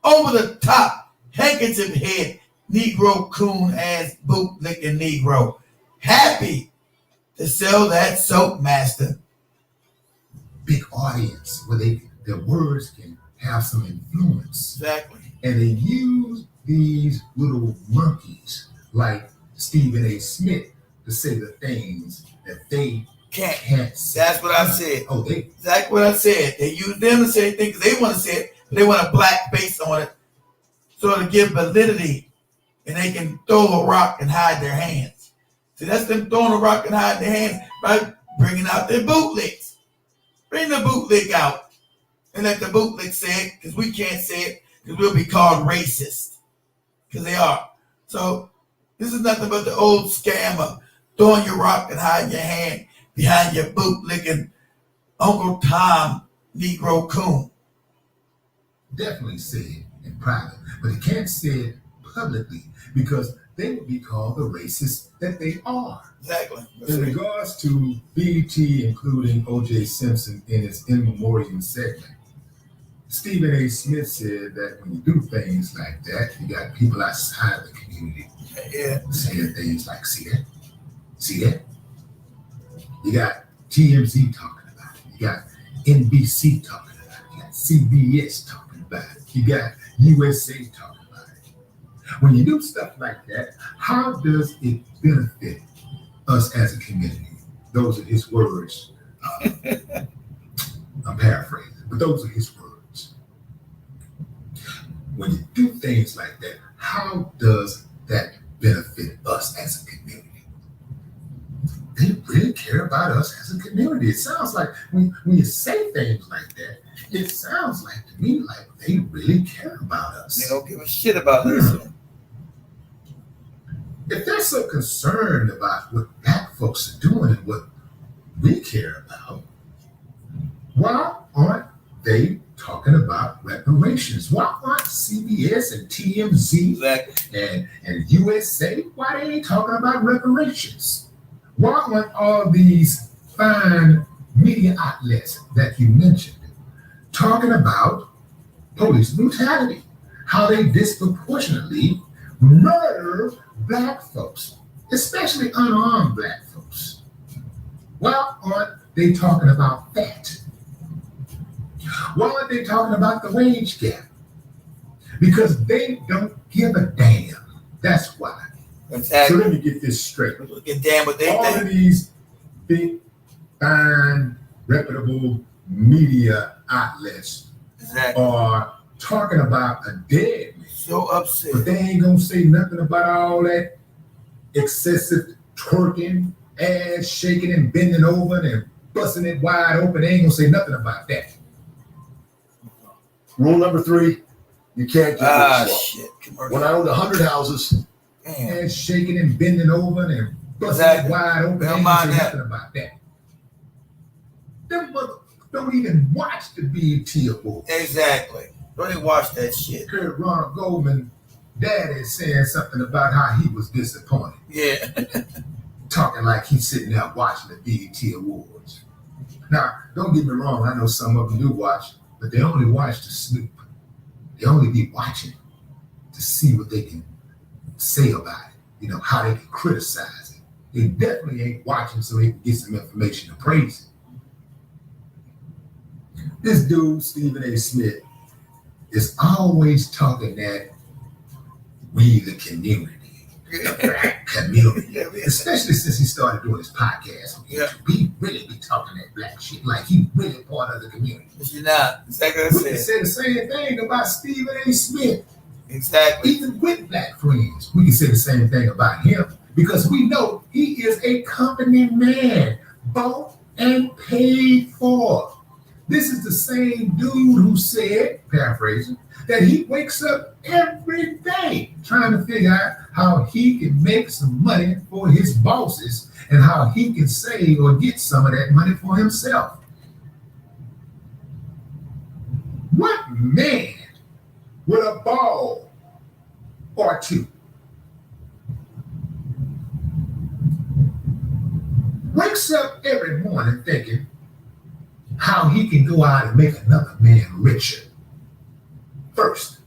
over the top, handkerchief head, Negro coon ass bootlicking Negro. Happy to sell that soap, master. Big audience where their words can have some influence. Exactly. And they use these little monkeys like Stephen A. Smith to say the things that they can't say. That's what I said. Oh, exactly what I said. They use them to say things because they want to say it, but they want a black face on it so to give validity, and they can throw a rock and hide their hands. See, that's them throwing a rock and hiding their hands by bringing out their bootlicks. Bring the bootlick out and let the bootlick say it, because we can't say it because we'll be called racist, because they are. So this is nothing but the old scam of throwing your rock and hiding your hand behind your bootlicking Uncle Tom Negro coon. Definitely say it in private, but they can't say it publicly because they would be called the racists that they are. Exactly. In regards to BET including O.J. Simpson in its in memoriam segment, Stephen A. Smith said that when you do things like that, you got people outside the community saying things like, see that? See that? You got TMZ talking about it. You got NBC talking about it. You got CBS talking about it. You got USA talking about it. When you do stuff like that, how does it benefit us as a community? Those are his words. I'm paraphrasing, but those are his words. When you do things like that, how does that benefit us as a community? they really care about us as a community. It sounds like when you say things like that, it sounds like to me like they really care about us. They don't give a shit about us. If they're so concerned about what black folks are doing and what we care about, why aren't they talking about reparations? Why aren't CBS and TMZ and USA, why they ain't talking about reparations? Why aren't all these fine media outlets that you mentioned talking about police brutality, how they disproportionately murder black folks, especially unarmed black folks? Why aren't they talking about that? Why aren't they talking about the wage gap? Because they don't give a damn. That's why. Exactly. So let me get this straight. Get damn what they all think. Of these big, fine, reputable media outlets are talking about a dead man. So upset. But they ain't gonna say nothing about all that excessive twerking, ass shaking and bending over and busting it wide open. They ain't gonna say nothing about that. Rule number 3, you can't get shit. When I owned 100 houses, ass shaking and bending over and busting it wide open. They ain't gonna say nothing about that. Them motherfuckers don't even watch the BET Awards. Exactly. Don't even watch that shit. Heard Ronald Goldman daddy saying something about how he was disappointed. Yeah. Talking like he's sitting there watching the BET Awards. Now, don't get me wrong, I know some of them do watch, but they only watch to snoop. They only be watching to see what they can say about it, you know, how they can criticize it. They definitely ain't watching so they can get some information to praise it. This dude, Stephen A. Smith, is always talking that we the community, the black community, especially since he started doing his podcast on YouTube. He really be talking that black shit like he really part of the community. But you're not. Exactly. We can say the same thing about Stephen A. Smith. Exactly. Even with black friends, we can say the same thing about him because we know he is a company man, bought and paid for. This is the same dude who said, paraphrasing, that he wakes up every day trying to figure out how he can make some money for his bosses and how he can save or get some of that money for himself. What man with a ball or two wakes up every morning thinking how he can go out and make another man richer? First,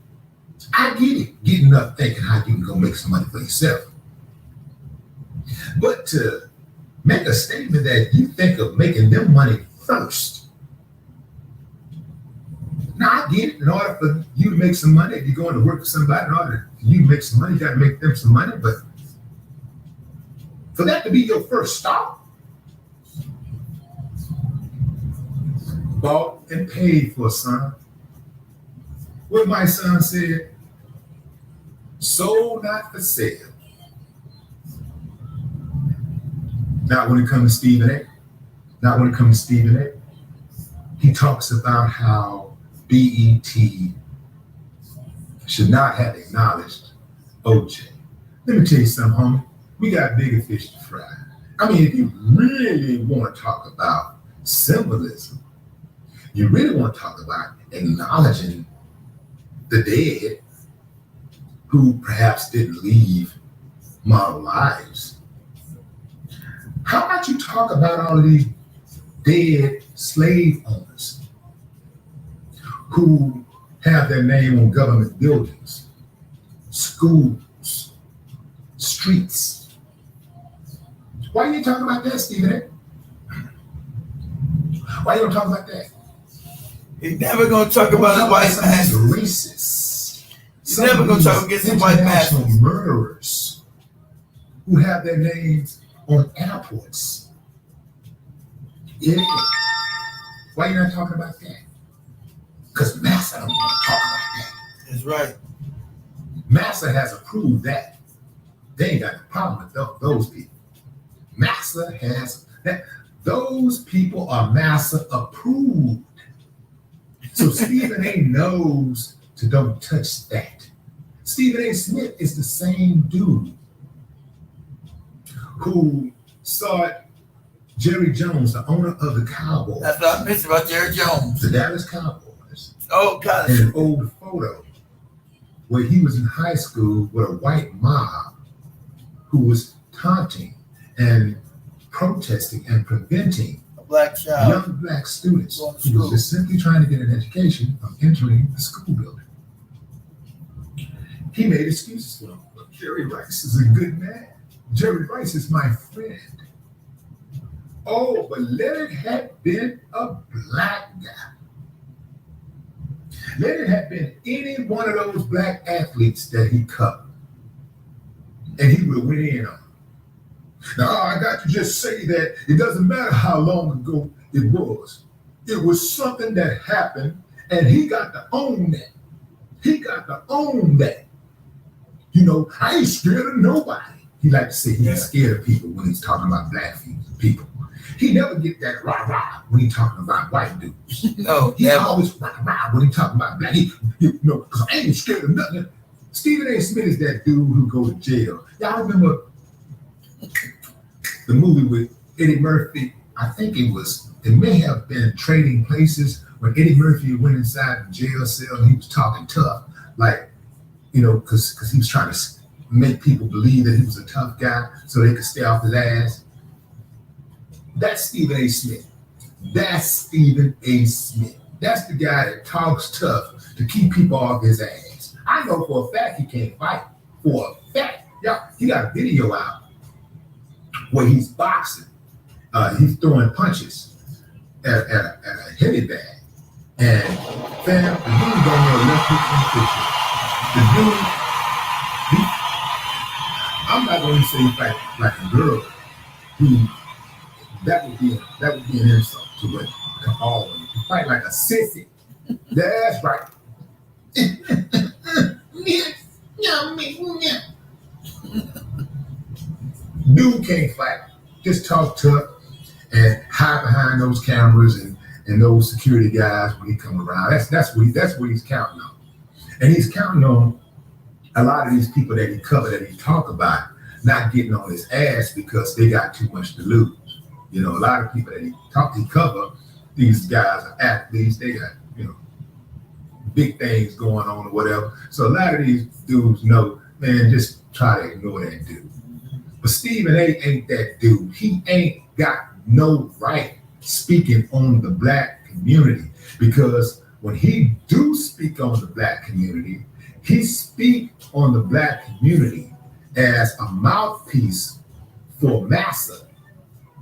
I get it, getting up thinking how you can go make some money for yourself. But to make a statement that you think of making them money first. Now, I get it. In order for you to make some money, if you're going to work for somebody, in order for you to make some money, you got to make them some money. But for that to be your first stop, bought and paid for, son. What my son said, sold not for sale. Not when it comes to Stephen A. Not when it comes to Stephen A. He talks about how BET should not have acknowledged OJ. Let me tell you something, homie. We got bigger fish to fry. I mean, if you really want to talk about symbolism, you really want to talk about acknowledging the dead who perhaps didn't leave model lives. How about you talk about all of these dead slave owners who have their name on government buildings, schools, streets? Why you ain't talking about that, Stephen A? Why you don't talk about that? He's never gonna talk about the white man. Racists. He's never gonna talk against the white man. Murderers who have their names on airports. Yeah. Why you not talking about that? Because Massa don't want to talk about that. That's right. Massa has approved that. They ain't got a problem with those people. Massa has that. Those people are Massa approved. So Stephen A. knows to don't touch that. Stephen A. Smith is the same dude who saw Jerry Jones, the owner of the Cowboys. That's what I missed about Jerry Jones. The Dallas Cowboys. Oh, God. And an old photo where he was in high school with a white mob who was taunting and protesting and preventing a black child, young black students who were just simply trying to get an education from entering the school building. He made excuses for him. But Jerry Rice is a good man. Jerry Rice is my friend. Oh, but let it have been a black guy. Let it have been any one of those black athletes that he covered. And he would have went in on him. Now, I got to just say that it doesn't matter how long ago it was. It was something that happened, and he got to own that. He got to own that. You know, I ain't scared of nobody. He like to say he's scared of people when he's talking about black people. He never get that rah-rah when he's talking about white dudes. No, he always rah-rah when he's talking about black. You know, because I ain't scared of nothing. Stephen A. Smith is that dude who goes to jail. Y'all remember the movie with Eddie Murphy? I think it may have been Trading Places, when Eddie Murphy went inside the jail cell and he was talking tough, like, you know, because he was trying to make people believe that he was a tough guy so they could stay off his ass. That's Stephen A. Smith. That's Stephen A. Smith. That's the guy that talks tough to keep people off his ass. I know for a fact he can't fight. For a fact. Y'all, he got a video out where he's boxing. He's throwing punches at a heavy bag. And fam, the dude don't know left hook in the picture. The dude, I'm not going to say he fight like a girl who that would be an insult to it. All of you. You fight like a sissy. That's right. Dude can't fight. Just talk tough and hide behind those cameras and those security guys when he come around. That's what he's counting on. And he's counting on a lot of these people that he covered, that he talk about, not getting on his ass because they got too much to lose. You know, a lot of people that he cover, these guys are athletes, they got, you know, big things going on or whatever. So a lot of these dudes know, man, just try to ignore that dude. But Stephen A. ain't that dude. He ain't got no right speaking on the black community, because when he do speak on the black community, he speak on the black community as a mouthpiece for massa.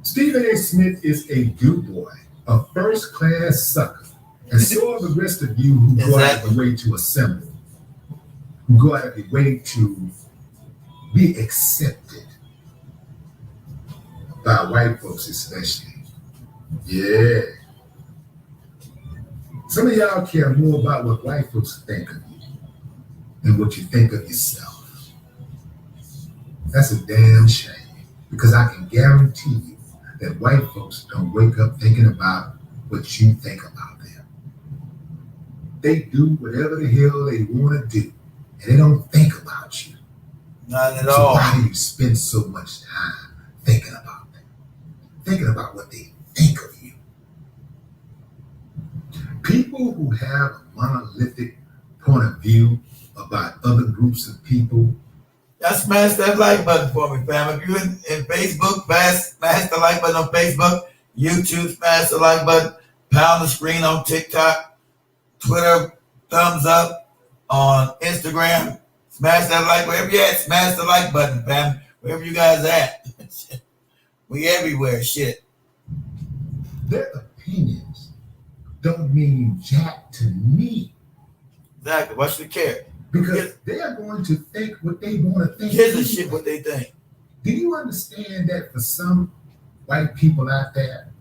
Stephen A. Smith is a do boy, a first-class sucker, and so are the rest of you who go out of the way to assemble, who go out of the way to be accepted by white folks especially. Yeah. Some of y'all care more about what white folks think of you than what you think of yourself. That's a damn shame, because I can guarantee you that white folks don't wake up thinking about what you think about them. They do whatever the hell they want to do, and they don't think about you. Not at So all. why do you spend so much time thinking about them? Thinking about what they think of you. People who have a monolithic point of view about other groups of people. Y'all smash that like button for me, fam. If you're in Facebook, smash the like button on Facebook. YouTube, smash the like button. Pound the screen on TikTok. Twitter, thumbs up. On Instagram, smash that like. Wherever you at, smash the like button, fam. Wherever you guys at. We everywhere, shit. Their opinions don't mean jack to me. Exactly. Why should they care? Because they are going to think what they want to think. Kids and shit what they think. Do you understand that for some white people out there,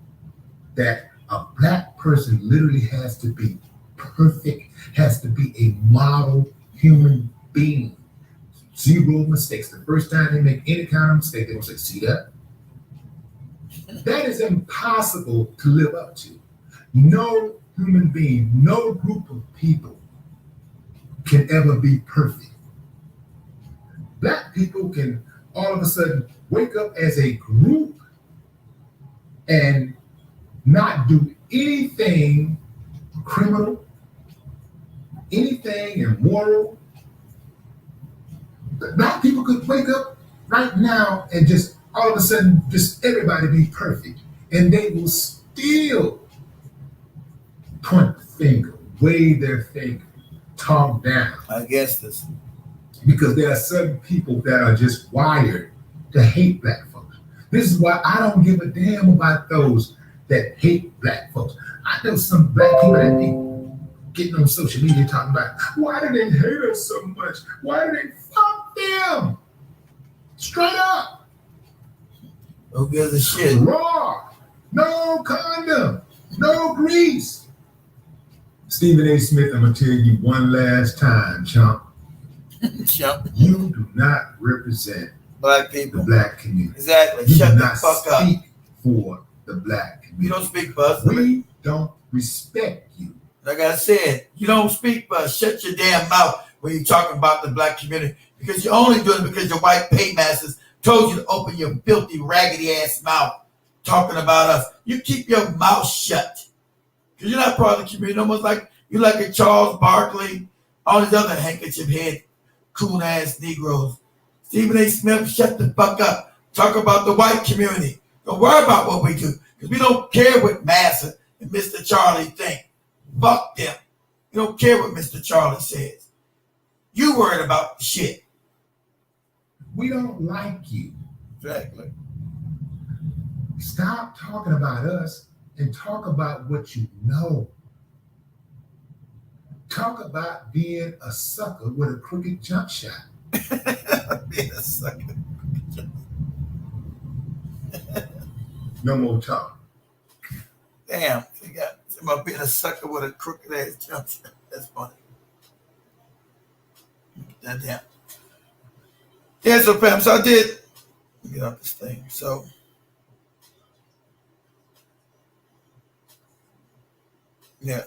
that a black person literally has to be perfect, has to be a model human being? Zero mistakes. The first time they make any kind of mistake, they will say, see that? That is impossible to live up to. No human being, no group of people can ever be perfect. Black people can all of a sudden wake up as a group and not do anything criminal, anything immoral. Black people could wake up right now and just all of a sudden just everybody be perfect, and they will still point the finger, wave their finger, talk down. I guess this. Because there are certain people that are just wired to hate black folks. This is why I don't give a damn about those that hate black folks. I know some black people that be getting on social media talking about, why do they hate us so much? Why do they fuck them? Straight up. Who gives a shit? Raw. No condom. No grease. Stephen A. Smith, I'm going to tell you one last time, chump. Chump. You do not represent black people, the black community. Exactly. You Shut do the not fuck up. speak for the black community. You don't speak for us. We don't respect you. Like I said, you don't speak for us. Shut your damn mouth when you're talking about the black community, because you're only doing it because your white paymasters told you to open your filthy, raggedy ass mouth talking about us. You keep your mouth shut because you're not part of the community. Almost like you like a Charles Barkley, all these other handkerchief head, coon ass Negroes. Stephen A. Smith, shut the fuck up. Talk about the white community. Don't worry about what we do, because we don't care what Massa and Mr. Charlie think. Fuck them. You don't care what Mr. Charlie says. You worried about the shit. We don't like you. Exactly. Stop talking about us and talk about what you know. Talk about being a sucker with a crooked jump shot. Being a sucker. No more talk. Damn, you got somebody being a sucker with a crooked ass jump shot. That's funny. That damn. Yeah, so fam, so I did get off this thing. So yeah,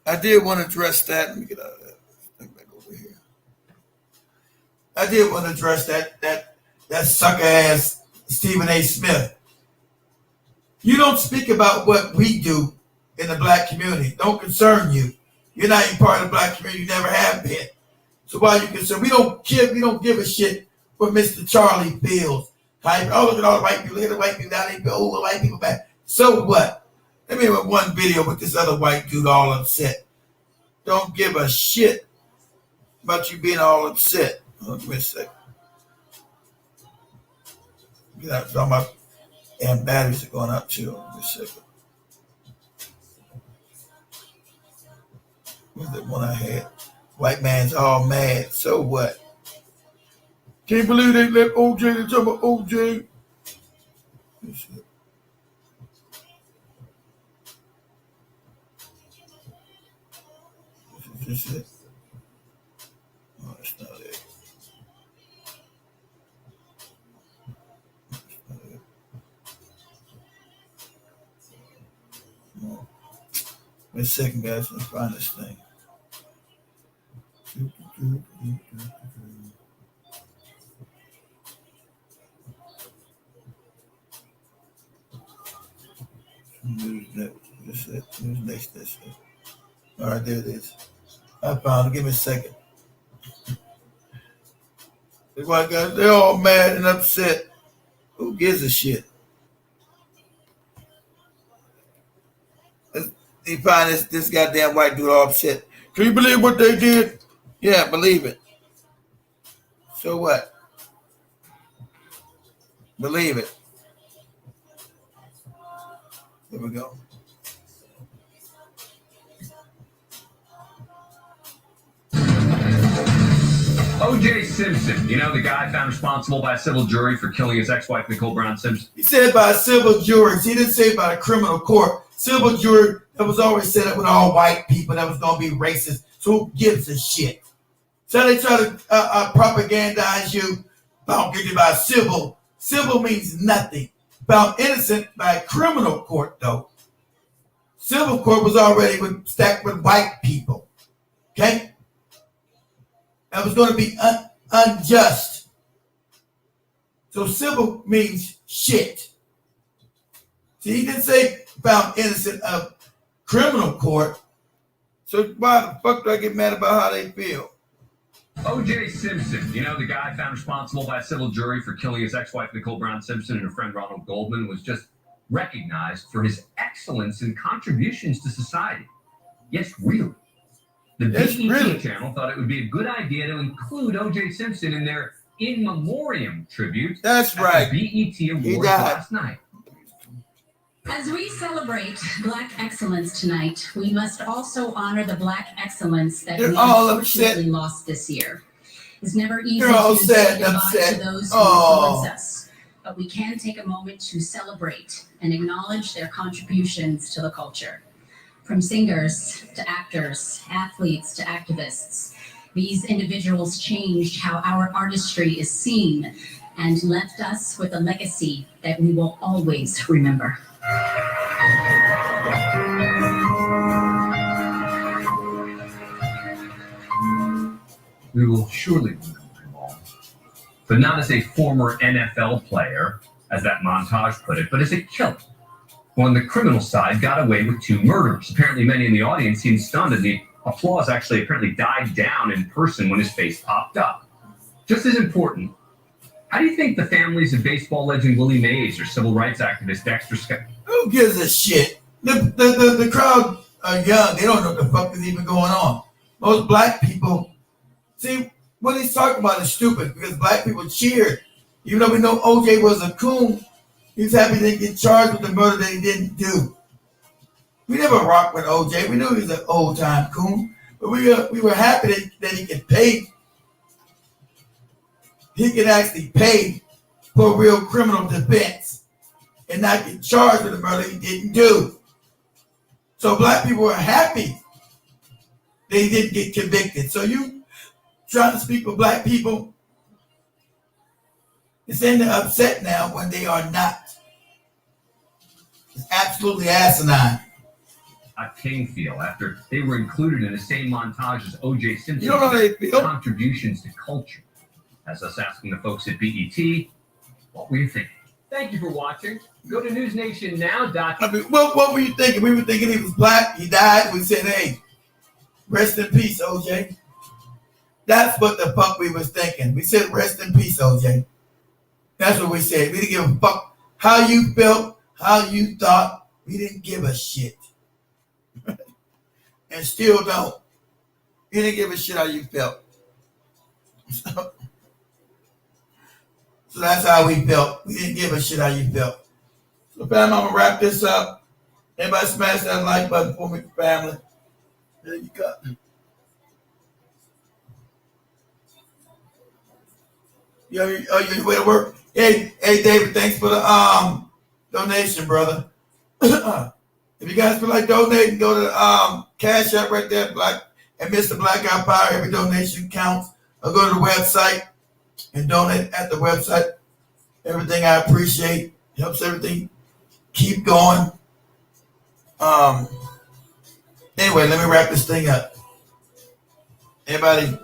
I did want to address that. Let me get out of that. Think back over here. I did want to address that sucker ass Stephen A. Smith. You don't speak about what we do in the black community. Don't concern you. You're not even part of the black community. You never have been. So why are you concerned? We don't give a shit what Mr. Charlie feels. Oh, look at all the white people. Look at the white people down there. Oh, the white people back. So what? Let me have one video with this other white dude all upset. Don't give a shit about you being all upset. Oh, give me a second. Get out. All my damn batteries are going up too. Give me a second. What's that one I had? White man's all mad. So what? Can't believe they let OJ. They talk about OJ. This is it. Oh, that's not it. That's not it. No. Wait a second, guys. Let's find this thing. This is it. Who's next? This it. All right, there it is. I found it. Give me a second. The white guys, they're all mad and upset. Who gives a shit? They find this goddamn white dude all upset. Can you believe what they did? Yeah, believe it. So what? Believe it. There we go. O.J. Simpson, you know the guy found responsible by a civil jury for killing his ex-wife Nicole Brown Simpson? He said by a civil jury. He didn't say by a criminal court. Civil jury that was always set up with all white people that was going to be racist. So who gives a shit? So they try to propagandize you about getting by civil. Civil means nothing. found innocent by a criminal court, though. Civil court was already stacked with white people. Okay? That was going to be unjust. So civil means shit. See, he didn't say found innocent of criminal court. So why the fuck do I get mad about how they feel? O.J. Simpson, the guy found responsible by a civil jury for killing his ex-wife Nicole Brown Simpson and her friend Ronald Goldman, was just recognized for his excellence and contributions to society. Yes, really. The BET channel thought it would be a good idea to include O.J. Simpson in their in memoriam tribute. That's right. The BET Awards last night. As we celebrate Black excellence tonight, we must also honor the Black excellence that we unfortunately lost this year. It's never easy to say goodbye to those who influence us, but we can take a moment to celebrate and acknowledge their contributions to the culture. From singers to actors, athletes to activists, these individuals changed how our artistry is seen and left us with a legacy that we will always remember. We will surely remember him all, but not as a former NFL player, as that montage put it, but as a killer, who on the criminal side got away with 2 murders. Apparently many in the audience seemed stunned, and the applause actually apparently died down in person when his face popped up. Just as important, how do you think the families of baseball legend Willie Mays or civil rights activist Dexter Scott? Who gives a shit? The crowd are young. They don't know what the fuck is even going on. Most black people, see, what he's talking about is stupid because black people cheered. Even though we know OJ was a coon, he's happy they didn't get charged with the murder that he didn't do. We never rocked with OJ. We knew he was an old-time coon, but we were happy that he could pay. He could actually pay for a real criminal defense and not get charged with the murder he didn't do. So black people were happy they didn't get convicted. So you trying to speak for black people and saying they're upset now when they are not. It's absolutely asinine. King feel after they were included in the same montage as O.J. Simpson's contributions to culture. As us asking the folks at BET, what were you thinking? Thank you for watching. Go to newsnationnow.com. I mean, what were you thinking? We were thinking he was black. He died. We said, hey, rest in peace, OJ. That's what the fuck we was thinking. We said, rest in peace, OJ. That's what we said. We didn't give a fuck how you felt, how you thought. We didn't give a shit. And still don't. You didn't give a shit how you felt. So that's how we felt. We didn't give a shit how you felt. So fam, I'm gonna wrap this up. Everybody smash that like button for me, family. There you go. You way to work? Hey, David, thanks for the donation, brother. If you guys feel like donating, go to the Cash App right there, Black and Mr. Black Eye Power. Every donation counts. Or go to the website and donate at the website. Everything I appreciate helps everything keep going. Anyway, let me wrap this thing up. Everybody,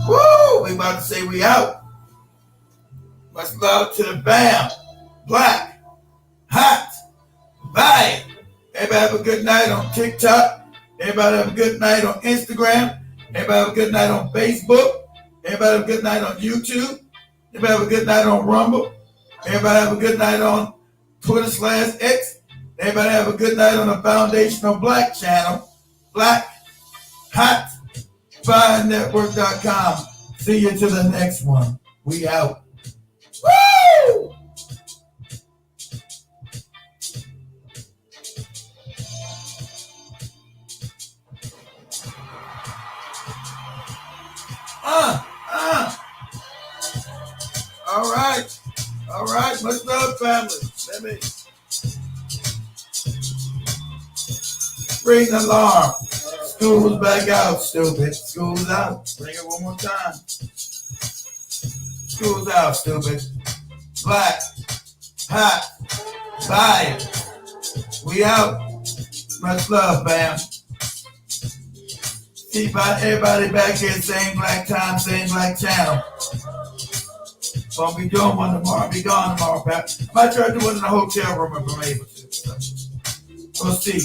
woo! We about to say we out. Much love to the fam. Black, hot, bye. Everybody have a good night on TikTok. Everybody have a good night on Instagram. Everybody have a good night on Facebook. Everybody have a good night on YouTube. Everybody have a good night on Rumble. Everybody have a good night on Twitter/X. Everybody have a good night on the Foundational Black channel. Black, hot, firenetwork.com. See you to the next one. We out. Woo! All right. Much love, family. Let me ring the alarm. School's back out, stupid. School's out. Bring it one more time. School's out, stupid. Black, hot, Fire. We out. Much love, fam. Keep everybody back here, same black time, same black channel. Won't be doing one tomorrow. I'll be gone tomorrow, fam. I might try to do one in the hotel room if I'm able to. We'll see.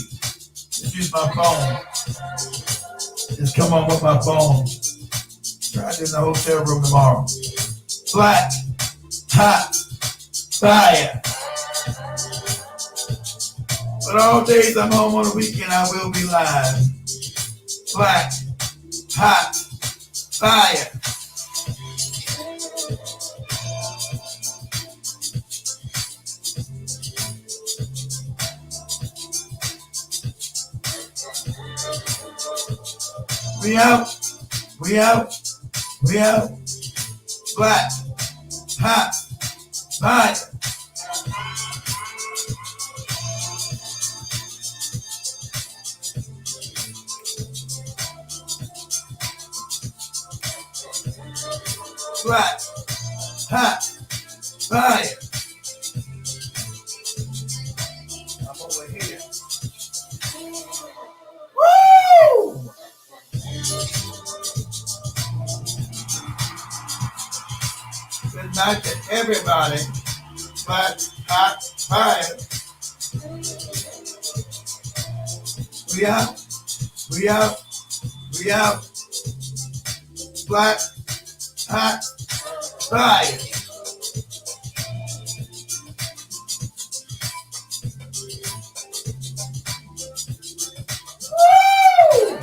Just use my phone. Just come on with my phone. Try it in the hotel room tomorrow. Black, hot, fire. But all days I'm home on the weekend, I will be live. Black, hot, fire. We out. We out. We out. Black, hot, fire. Black, hot, fire. I'm over here. Woo! Good night to everybody. Black, hot, fire. We out. We out. We out. Black, hot, fire. Woo!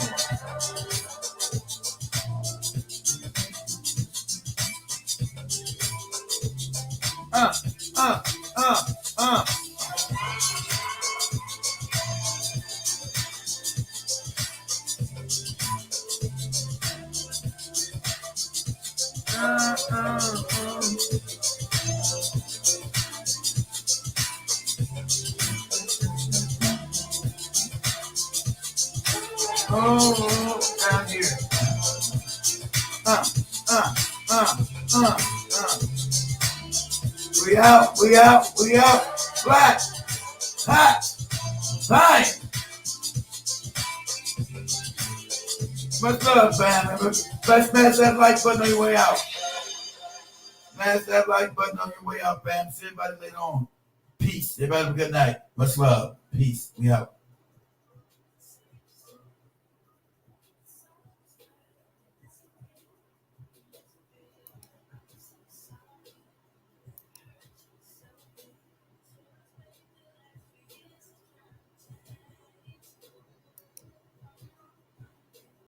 Uh. Oh, down here. We out, we out, we out. Black, hot, fire. Much love, fam. Let's smash that like button on your way out. Smash that like button on your way out, fam. See everybody later on. Peace. Everybody have a good night. Much love. Peace. We out.